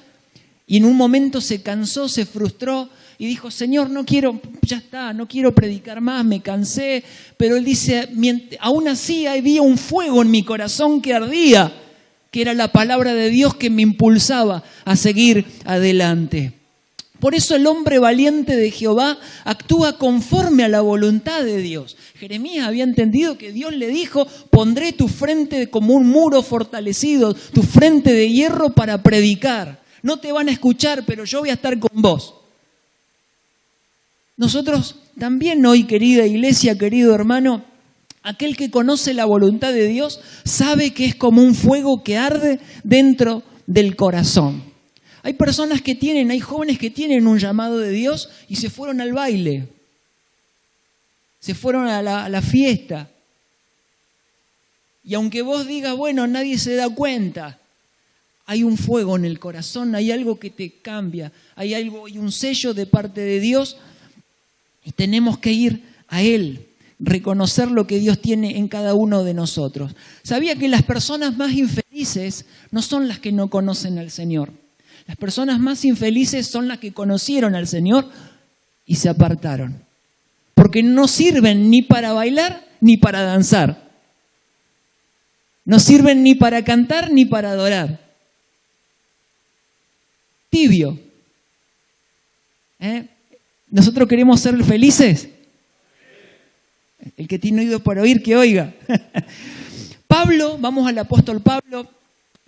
y en un momento se cansó, se frustró y dijo, Señor, no quiero, ya está, no quiero predicar más, me cansé. Pero él dice, aún así había un fuego en mi corazón que ardía, que era la palabra de Dios que me impulsaba a seguir adelante. Por eso el hombre valiente de Jehová actúa conforme a la voluntad de Dios. Jeremías había entendido que Dios le dijo, pondré tu frente como un muro fortalecido, tu frente de hierro para predicar. No te van a escuchar, pero yo voy a estar con vos. Nosotros también hoy, querida iglesia, querido hermano, aquel que conoce la voluntad de Dios sabe que es como un fuego que arde dentro del corazón. Hay personas que hay jóvenes que tienen un llamado de Dios y se fueron al baile, se fueron a la fiesta. Y aunque vos digas, bueno, nadie se da cuenta, hay un fuego en el corazón, hay algo que te cambia, hay un sello de parte de Dios y tenemos que ir a Él, reconocer lo que Dios tiene en cada uno de nosotros. ¿Sabía que las personas más infelices no son las que no conocen al Señor? Las personas más infelices son las que conocieron al Señor y se apartaron. Porque no sirven ni para bailar ni para danzar. No sirven ni para cantar ni para adorar. Tibio. ¿Nosotros queremos ser felices? El que tiene oído para oír, que oiga. Pablo, vamos al apóstol Pablo,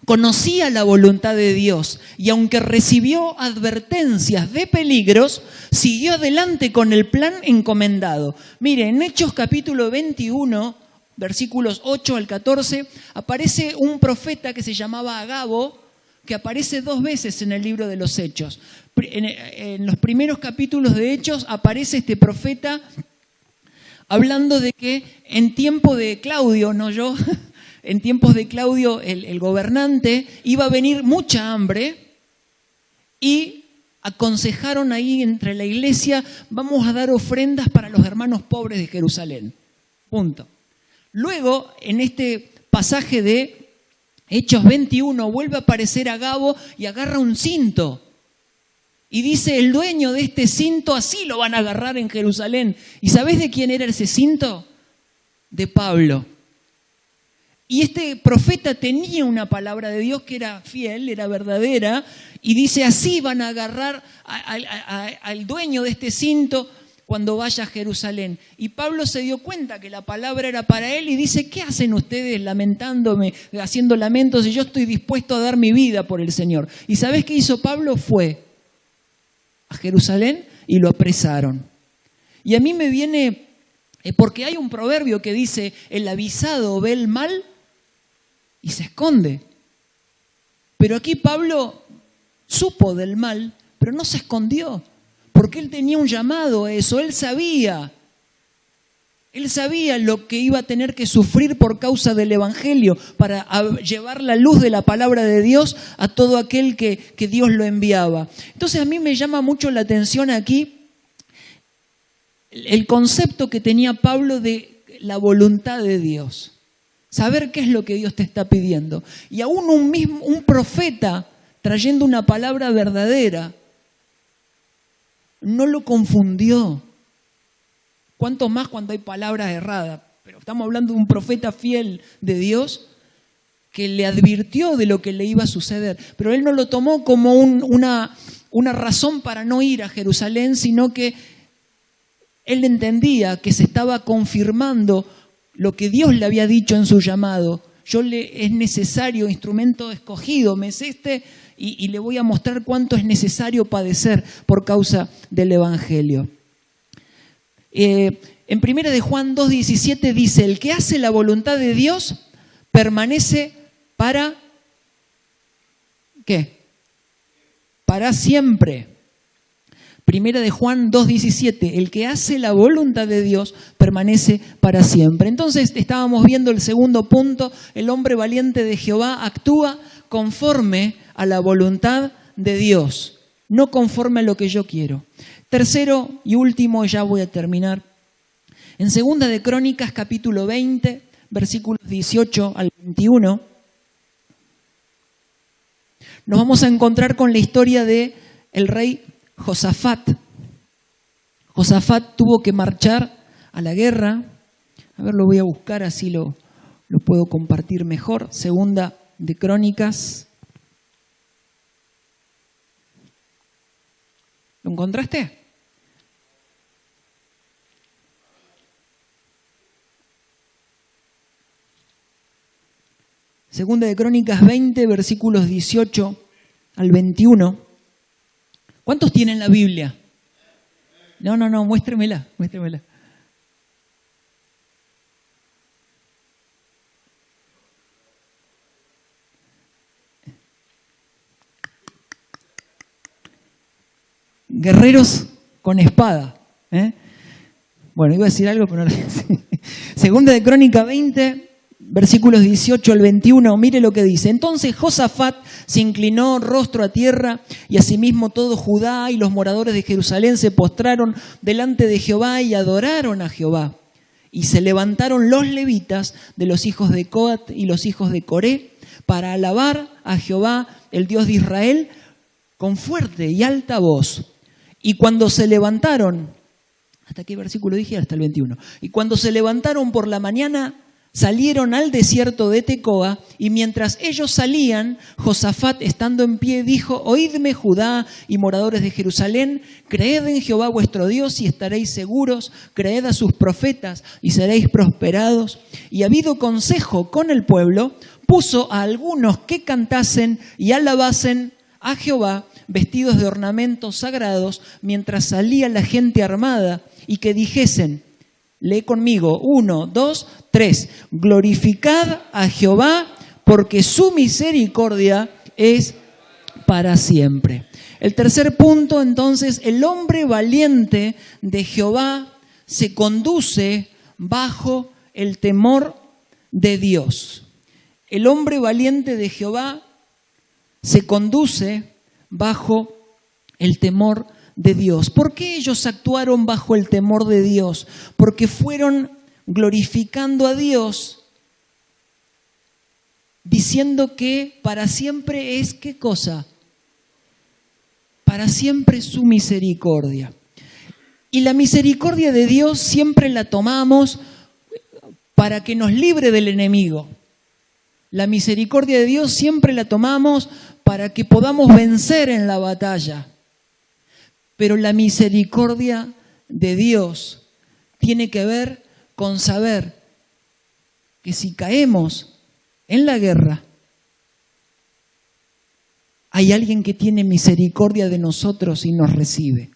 conocía la voluntad de Dios y aunque recibió advertencias de peligros, siguió adelante con el plan encomendado. Mire, en Hechos capítulo 21, versículos 8 al 14, aparece un profeta que se llamaba Agabo, que aparece 2 veces en el libro de los Hechos. En los primeros capítulos de Hechos aparece este profeta hablando de que en tiempo de Claudio, no yo, en tiempos de Claudio, el gobernante, iba a venir mucha hambre y aconsejaron ahí entre la iglesia, vamos a dar ofrendas para los hermanos pobres de Jerusalén. Punto. Luego, en este pasaje de Hechos 21, vuelve a aparecer Agabo y agarra un cinto. Y dice, el dueño de este cinto así lo van a agarrar en Jerusalén. ¿Y sabés de quién era ese cinto? De Pablo. Y este profeta tenía una palabra de Dios que era fiel, era verdadera, y dice, así van a agarrar al dueño de este cinto cuando vaya a Jerusalén. Y Pablo se dio cuenta que la palabra era para él y dice, ¿qué hacen ustedes lamentándome, haciendo lamentos, y yo estoy dispuesto a dar mi vida por el Señor? ¿Y sabés qué hizo Pablo? Fue a Jerusalén y lo apresaron. Y a mí me viene, porque hay un proverbio que dice, el avisado ve el mal y se esconde. Pero aquí Pablo supo del mal, pero no se escondió, porque él tenía un llamado a eso, él sabía lo que iba a tener que sufrir por causa del Evangelio para llevar la luz de la palabra de Dios a todo aquel que Dios lo enviaba. Entonces a mí me llama mucho la atención aquí el concepto que tenía Pablo de la voluntad de Dios. Saber qué es lo que Dios te está pidiendo. Y aún un profeta trayendo una palabra verdadera no lo confundió. ¿Cuánto más cuando hay palabras erradas? Pero estamos hablando de un profeta fiel de Dios que le advirtió de lo que le iba a suceder. Pero él no lo tomó como una razón para no ir a Jerusalén, sino que él entendía que se estaba confirmando lo que Dios le había dicho en su llamado. Es necesario, instrumento escogido, me es y le voy a mostrar cuánto es necesario padecer por causa del Evangelio. En 1 de Juan 2:17 dice, el que hace la voluntad de Dios permanece para, ¿qué? Para siempre. 1 de Juan 2:17, el que hace la voluntad de Dios permanece para siempre. Entonces estábamos viendo el segundo punto, el hombre valiente de Jehová actúa conforme a la voluntad de Dios, no conforme a lo que yo quiero. Tercero y último, ya voy a terminar. En 2 de Crónicas capítulo 20, versículos 18 al 21, nos vamos a encontrar con la historia de el rey Josafat. Josafat tuvo que marchar a la guerra. A ver, lo voy a buscar, así lo puedo compartir mejor. 2 de Crónicas. ¿Lo encontraste? Segunda de Crónicas 20, versículos 18 al 21. ¿Cuántos tienen la Biblia? No, muéstremela. Guerreros con espada. Bueno, iba a decir algo, pero no lo voy a decir. Segunda de Crónica 20, versículos 18 al 21, mire lo que dice. Entonces Josafat se inclinó rostro a tierra y asimismo todo Judá y los moradores de Jerusalén se postraron delante de Jehová y adoraron a Jehová. Y se levantaron los levitas de los hijos de Coat y los hijos de Coré para alabar a Jehová, el Dios de Israel, con fuerte y alta voz. Y cuando se levantaron, ¿hasta qué versículo dije? Hasta el 21. Y cuando se levantaron por la mañana, salieron al desierto de Tecoa, y mientras ellos salían, Josafat, estando en pie, dijo, oídme Judá y moradores de Jerusalén, creed en Jehová vuestro Dios y estaréis seguros, creed a sus profetas y seréis prosperados. Y habido consejo con el pueblo, puso a algunos que cantasen y alabasen a Jehová, vestidos de ornamentos sagrados, mientras salía la gente armada, y que dijesen, lee conmigo, 1, 2, 3. Glorificad a Jehová, porque su misericordia es para siempre. El tercer punto, entonces, el hombre valiente de Jehová se conduce bajo el temor de Dios. El hombre valiente de Jehová se conduce bajo el temor de Dios. ¿Por qué ellos actuaron bajo el temor de Dios? Porque fueron glorificando a Dios, diciendo que para siempre es, ¿qué cosa? Para siempre su misericordia. Y la misericordia de Dios siempre la tomamos para que nos libre del enemigo. La misericordia de Dios siempre la tomamos para que podamos vencer en la batalla. Pero la misericordia de Dios tiene que ver con saber que si caemos en la guerra, hay alguien que tiene misericordia de nosotros y nos recibe.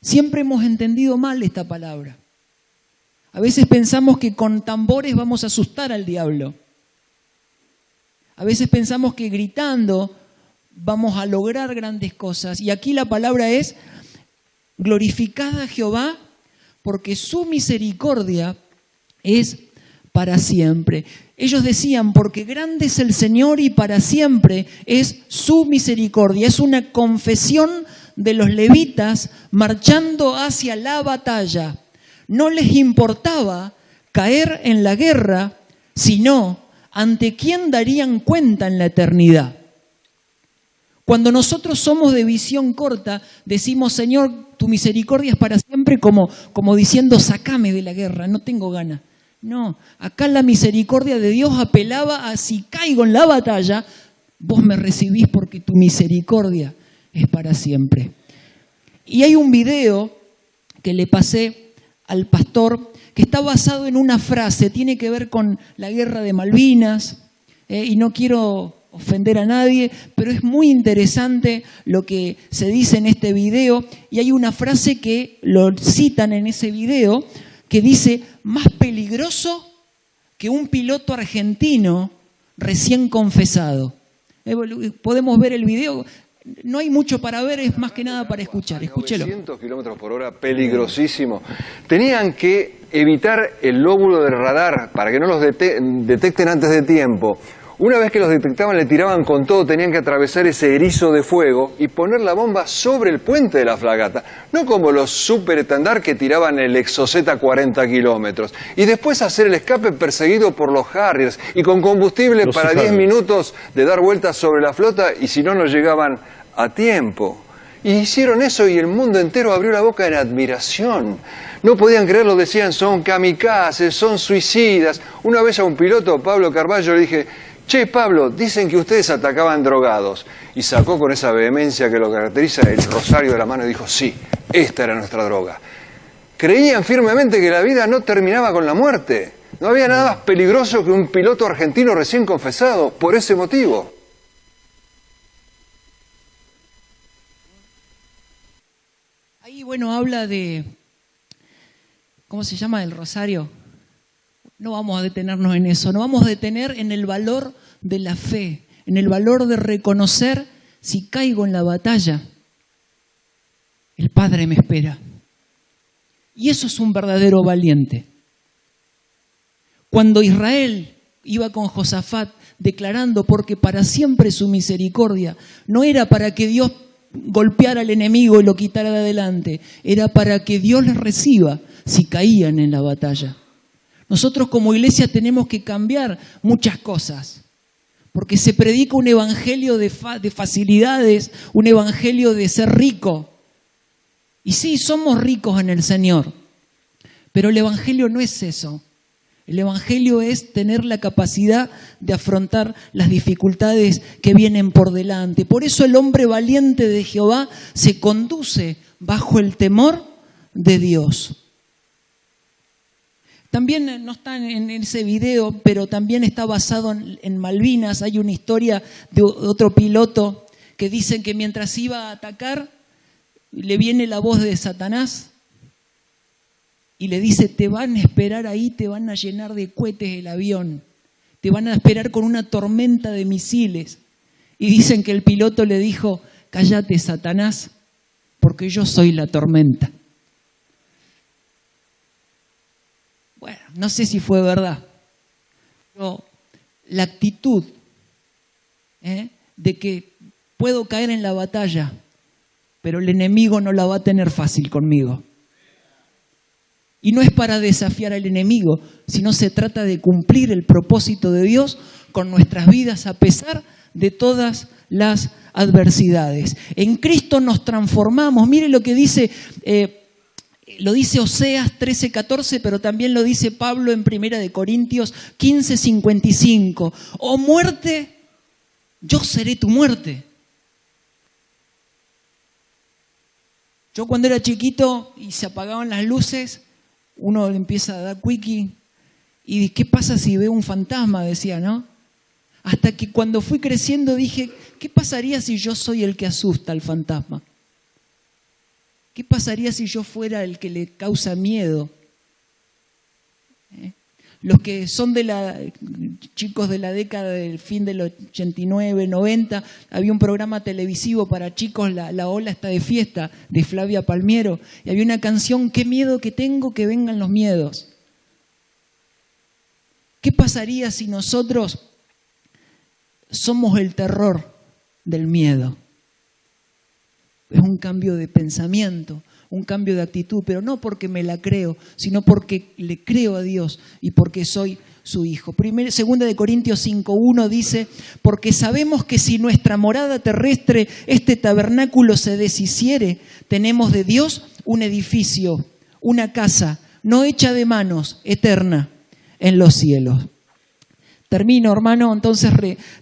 Siempre hemos entendido mal esta palabra. A veces pensamos que con tambores vamos a asustar al diablo. A veces pensamos que gritando vamos a lograr grandes cosas. Y aquí la palabra es, glorificad a Jehová, porque su misericordia es para siempre. Ellos decían, porque grande es el Señor y para siempre es su misericordia. Es una confesión de los levitas marchando hacia la batalla. No les importaba caer en la guerra, sino ante quién darían cuenta en la eternidad. Cuando nosotros somos de visión corta, decimos, Señor, tu misericordia es para siempre, como diciendo, sácame de la guerra, no tengo ganas. No, acá la misericordia de Dios apelaba a si caigo en la batalla, vos me recibís porque tu misericordia es para siempre. Y hay un video que le pasé al pastor que está basado en una frase, tiene que ver con la guerra de Malvinas, y no quiero ofender a nadie, pero es muy interesante lo que se dice en este video, y hay una frase que lo citan en ese video, que dice, más peligroso que un piloto argentino recién confesado. Podemos ver el video, no hay mucho para ver, es más que nada para escuchar, escúchelo. 900 kilómetros por hora, peligrosísimo. Tenían que evitar el lóbulo del radar para que no los detecten antes de tiempo. Una vez que los detectaban, le tiraban con todo, tenían que atravesar ese erizo de fuego y poner la bomba sobre el puente de la fragata. No como los superestandar que tiraban el Exocet a 40 kilómetros. Y después hacer el escape perseguido por los Harriers y con combustible para 10 minutos de dar vueltas sobre la flota, y si no, no llegaban a tiempo. Y hicieron eso y el mundo entero abrió la boca en admiración. No podían creerlo, decían, son kamikazes, son suicidas. Una vez a un piloto, Pablo Carballo, le dije, che, Pablo, dicen que ustedes atacaban drogados. Y sacó con esa vehemencia que lo caracteriza el rosario de la mano y dijo, sí, esta era nuestra droga. Creían firmemente que la vida no terminaba con la muerte. No había nada más peligroso que un piloto argentino recién confesado, por ese motivo. Ahí, bueno, habla de, ¿cómo se llama? El rosario. No vamos a detenernos en eso, nos vamos a detener en el valor de la fe, en el valor de reconocer, si caigo en la batalla, el Padre me espera. Y eso es un verdadero valiente. Cuando Israel iba con Josafat declarando, porque para siempre su misericordia, no era para que Dios golpeara al enemigo y lo quitara de adelante, era para que Dios les reciba si caían en la batalla. Nosotros como iglesia tenemos que cambiar muchas cosas, porque se predica un evangelio de facilidades, un evangelio de ser rico. Y sí, somos ricos en el Señor, pero el evangelio no es eso. El evangelio es tener la capacidad de afrontar las dificultades que vienen por delante. Por eso el hombre valiente de Jehová se conduce bajo el temor de Dios. También no está en ese video, pero también está basado en Malvinas. Hay una historia de otro piloto que dicen que mientras iba a atacar, le viene la voz de Satanás y le dice, te van a esperar ahí, te van a llenar de cohetes el avión, te van a esperar con una tormenta de misiles. Y dicen que el piloto le dijo, cállate, Satanás, porque yo soy la tormenta. Bueno, no sé si fue verdad, pero la actitud de que puedo caer en la batalla, pero el enemigo no la va a tener fácil conmigo. Y no es para desafiar al enemigo, sino se trata de cumplir el propósito de Dios con nuestras vidas a pesar de todas las adversidades. En Cristo nos transformamos. Mire lo que dice... Lo dice Oseas 13:14, pero también lo dice Pablo en 1 Corintios 15:55. Oh muerte, yo seré tu muerte. Yo cuando era chiquito y se apagaban las luces, uno le empieza a dar quickie y ¿qué pasa si veo un fantasma? Decía, ¿no? Hasta que cuando fui creciendo dije, ¿qué pasaría si yo soy el que asusta al fantasma? ¿Qué pasaría si yo fuera el que le causa miedo? Los que son chicos de la década del fin del 89, 90, había un programa televisivo para chicos, La Ola está de fiesta, de Flavia Palmiero, y había una canción, qué miedo que tengo que vengan los miedos. ¿Qué pasaría si nosotros somos el terror del miedo? Es un cambio de pensamiento, un cambio de actitud, pero no porque me la creo, sino porque le creo a Dios y porque soy su hijo. Segunda de Corintios 5:1 dice, porque sabemos que si nuestra morada terrestre, este tabernáculo se deshiciere, tenemos de Dios un edificio, una casa, no hecha de manos, eterna en los cielos. Termino, hermano, entonces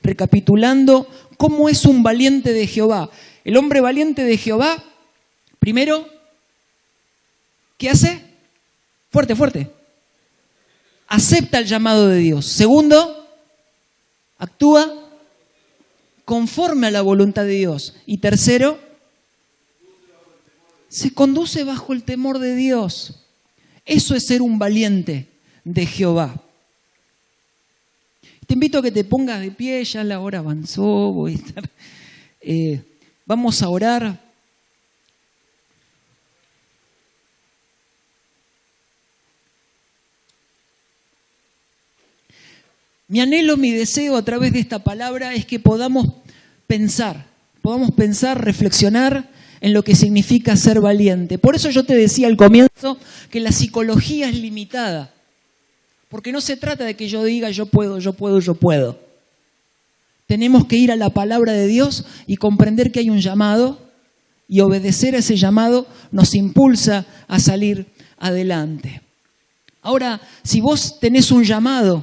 recapitulando, ¿cómo es un valiente de Jehová? El hombre valiente de Jehová, primero, ¿qué hace? Fuerte, fuerte. acepta el llamado de Dios. Segundo, actúa conforme a la voluntad de Dios. Y tercero, se conduce bajo el temor de Dios. Eso es ser un valiente de Jehová. Te invito a que te pongas de pie, ya la hora avanzó, voy a estar, vamos a orar. Mi anhelo, mi deseo a través de esta palabra es que podamos pensar, reflexionar en lo que significa ser valiente. Por eso yo te decía al comienzo que la psicología es limitada, porque no se trata de que yo diga yo puedo. Tenemos que ir a la palabra de Dios y comprender que hay un llamado, y obedecer a ese llamado nos impulsa a salir adelante. Ahora, si vos tenés un llamado,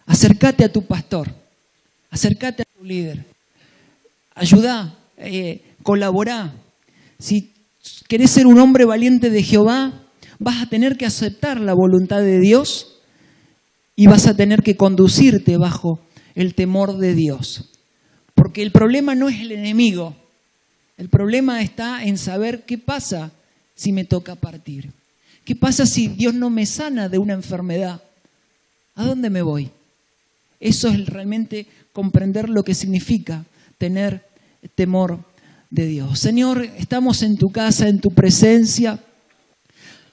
acércate a tu pastor, acércate a tu líder, ayudá, colaborá. Si querés ser un hombre valiente de Jehová, vas a tener que aceptar la voluntad de Dios y vas a tener que conducirte bajo el temor de Dios. Porque el problema no es el enemigo, el problema está en saber qué pasa si me toca partir. ¿Qué pasa si Dios no me sana de una enfermedad? ¿A dónde me voy? Eso es realmente comprender lo que significa tener temor de Dios. Señor, estamos en tu casa, en tu presencia.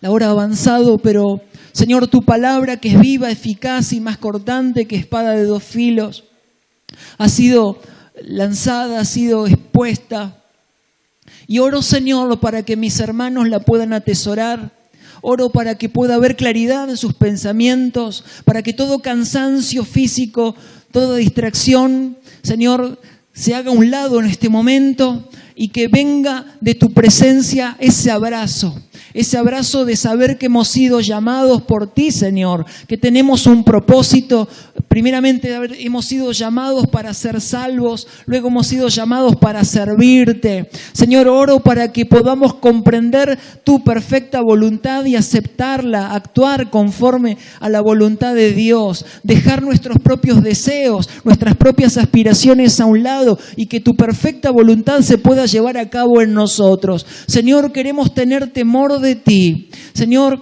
La hora ha avanzado, pero Señor, tu palabra que es viva, eficaz y más cortante que espada de dos filos, ha sido lanzada, ha sido expuesta. Y oro, Señor, para que mis hermanos la puedan atesorar. Oro para que pueda haber claridad en sus pensamientos, para que todo cansancio físico, toda distracción, Señor, se haga a un lado en este momento y que venga de tu presencia ese abrazo de saber que hemos sido llamados por ti, Señor, que tenemos un propósito. Primeramente hemos sido llamados para ser salvos, luego hemos sido llamados para servirte. Señor, oro para que podamos comprender tu perfecta voluntad y aceptarla, actuar conforme a la voluntad de Dios, dejar nuestros propios deseos, nuestras propias aspiraciones a un lado y que tu perfecta voluntad se pueda llevar a cabo en nosotros. Señor, queremos tener temor de ti. Señor,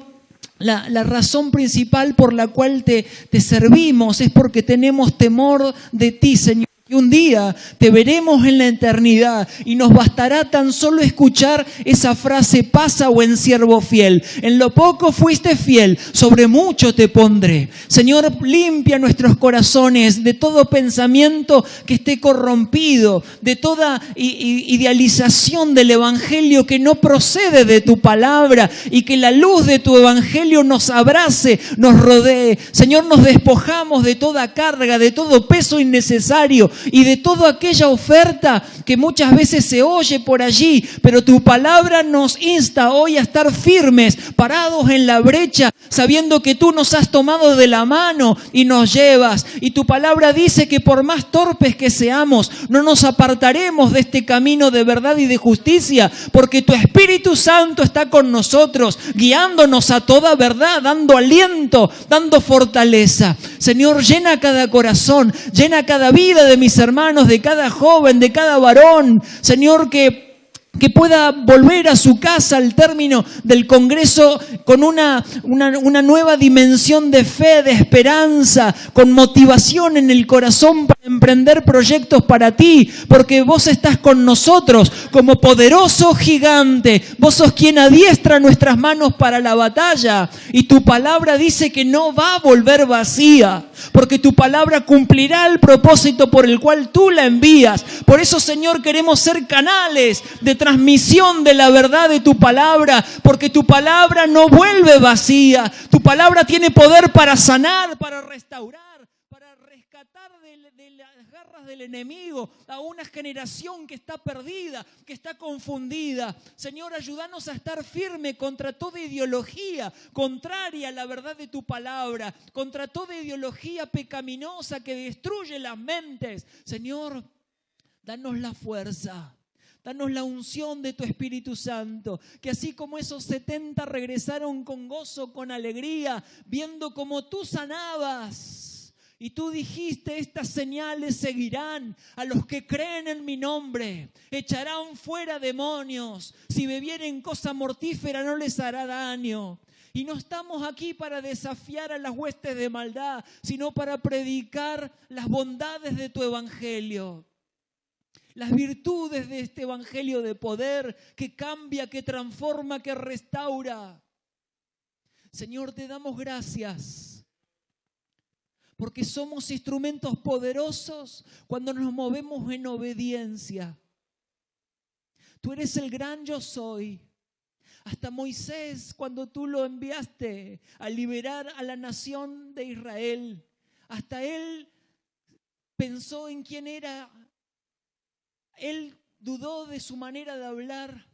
la razón principal por la cual te servimos es porque tenemos temor de ti, Señor. Y un día te veremos en la eternidad y nos bastará tan solo escuchar esa frase: pasa, buen siervo fiel. En lo poco fuiste fiel, sobre mucho te pondré. Señor, limpia nuestros corazones de todo pensamiento que esté corrompido, de toda idealización del evangelio que no procede de tu palabra, y que la luz de tu evangelio nos abrace, nos rodee. Señor, nos despojamos de toda carga, de todo peso innecesario y de toda aquella oferta que muchas veces se oye por allí, pero tu palabra nos insta hoy a estar firmes, parados en la brecha, sabiendo que tú nos has tomado de la mano y nos llevas. Y tu palabra dice que por más torpes que seamos, no nos apartaremos de este camino de verdad y de justicia, porque tu Espíritu Santo está con nosotros, guiándonos a toda verdad, dando aliento, dando fortaleza. Señor, llena cada corazón, llena cada vida de mis hermanos, de cada joven, de cada varón. Señor, que pueda volver a su casa al término del congreso con una nueva dimensión de fe, de esperanza, con motivación en el corazón para emprender proyectos para ti, porque vos estás con nosotros como poderoso gigante. Vos sos quien adiestra nuestras manos para la batalla, y tu palabra dice que no va a volver vacía, porque tu palabra cumplirá el propósito por el cual tú la envías. Por eso, Señor, queremos ser canales de transmisión de la verdad de tu palabra, porque tu palabra no vuelve vacía. Tu palabra tiene poder para sanar, para restaurar, para rescatar de las garras del enemigo a una generación que está perdida, que está confundida. Señor, ayúdanos a estar firme contra toda ideología contraria a la verdad de tu palabra, contra toda ideología pecaminosa que destruye las mentes. Señor, danos la fuerza. Danos la unción de tu Espíritu Santo, que así como esos 70 regresaron con gozo, con alegría, viendo cómo tú sanabas. Y tú dijiste, estas señales seguirán a los que creen en mi nombre. Echarán fuera demonios. Si bebieren cosa mortífera no les hará daño. Y no estamos aquí para desafiar a las huestes de maldad, sino para predicar las bondades de tu evangelio. Las virtudes de este evangelio de poder que cambia, que transforma, que restaura. Señor, te damos gracias porque somos instrumentos poderosos cuando nos movemos en obediencia. Tú eres el gran yo soy. Hasta Moisés, cuando tú lo enviaste a liberar a la nación de Israel, hasta él pensó en quién era. Él dudó de su manera de hablar,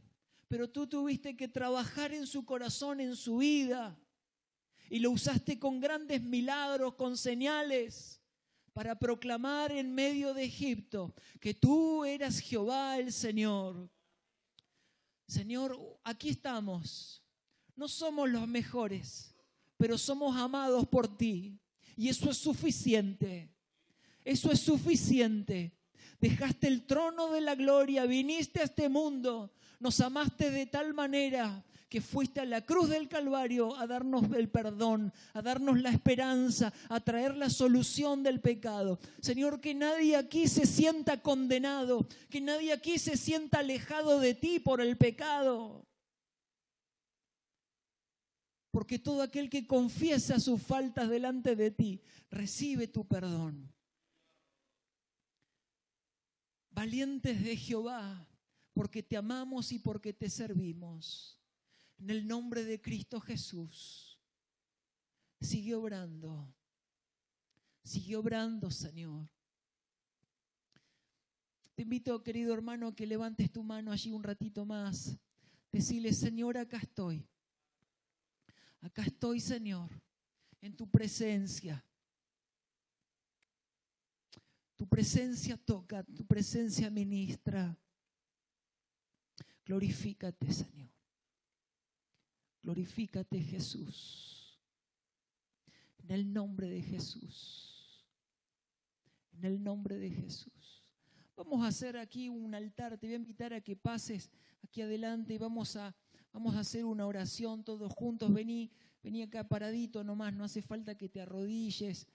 pero tú tuviste que trabajar en su corazón, en su vida, y lo usaste con grandes milagros, con señales, para proclamar en medio de Egipto que tú eras Jehová el Señor. Señor, aquí estamos. No somos los mejores, pero somos amados por ti, y eso es suficiente. Eso es suficiente. Dejaste el trono de la gloria, viniste a este mundo, nos amaste de tal manera que fuiste a la cruz del Calvario a darnos el perdón, a darnos la esperanza, a traer la solución del pecado. Señor, que nadie aquí se sienta condenado, que nadie aquí se sienta alejado de ti por el pecado. Porque todo aquel que confiesa sus faltas delante de ti, recibe tu perdón. Valientes de Jehová, porque te amamos y porque te servimos. En el nombre de Cristo Jesús, sigue obrando, Señor. Te invito, querido hermano, a que levantes tu mano allí un ratito más. Decirle, Señor, acá estoy, Señor, en tu presencia. Tu presencia toca, tu presencia ministra. Glorifícate, Señor. Glorifícate, Jesús. En el nombre de Jesús. En el nombre de Jesús. Vamos a hacer aquí un altar. Te voy a invitar a que pases aquí adelante y vamos a hacer una oración todos juntos. Vení acá paradito nomás, no hace falta que te arrodilles.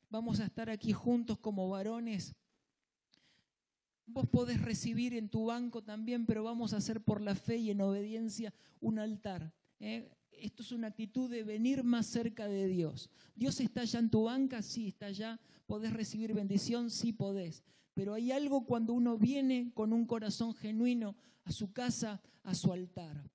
Vamos a estar aquí juntos como varones. Vos podés recibir en tu banco también, pero vamos a hacer por la fe y en obediencia un altar. Esto es una actitud de venir más cerca de Dios. ¿Dios está allá en tu banca? Sí, está allá. ¿Podés recibir bendición? Sí, podés. Pero hay algo cuando uno viene con un corazón genuino a su casa, a su altar.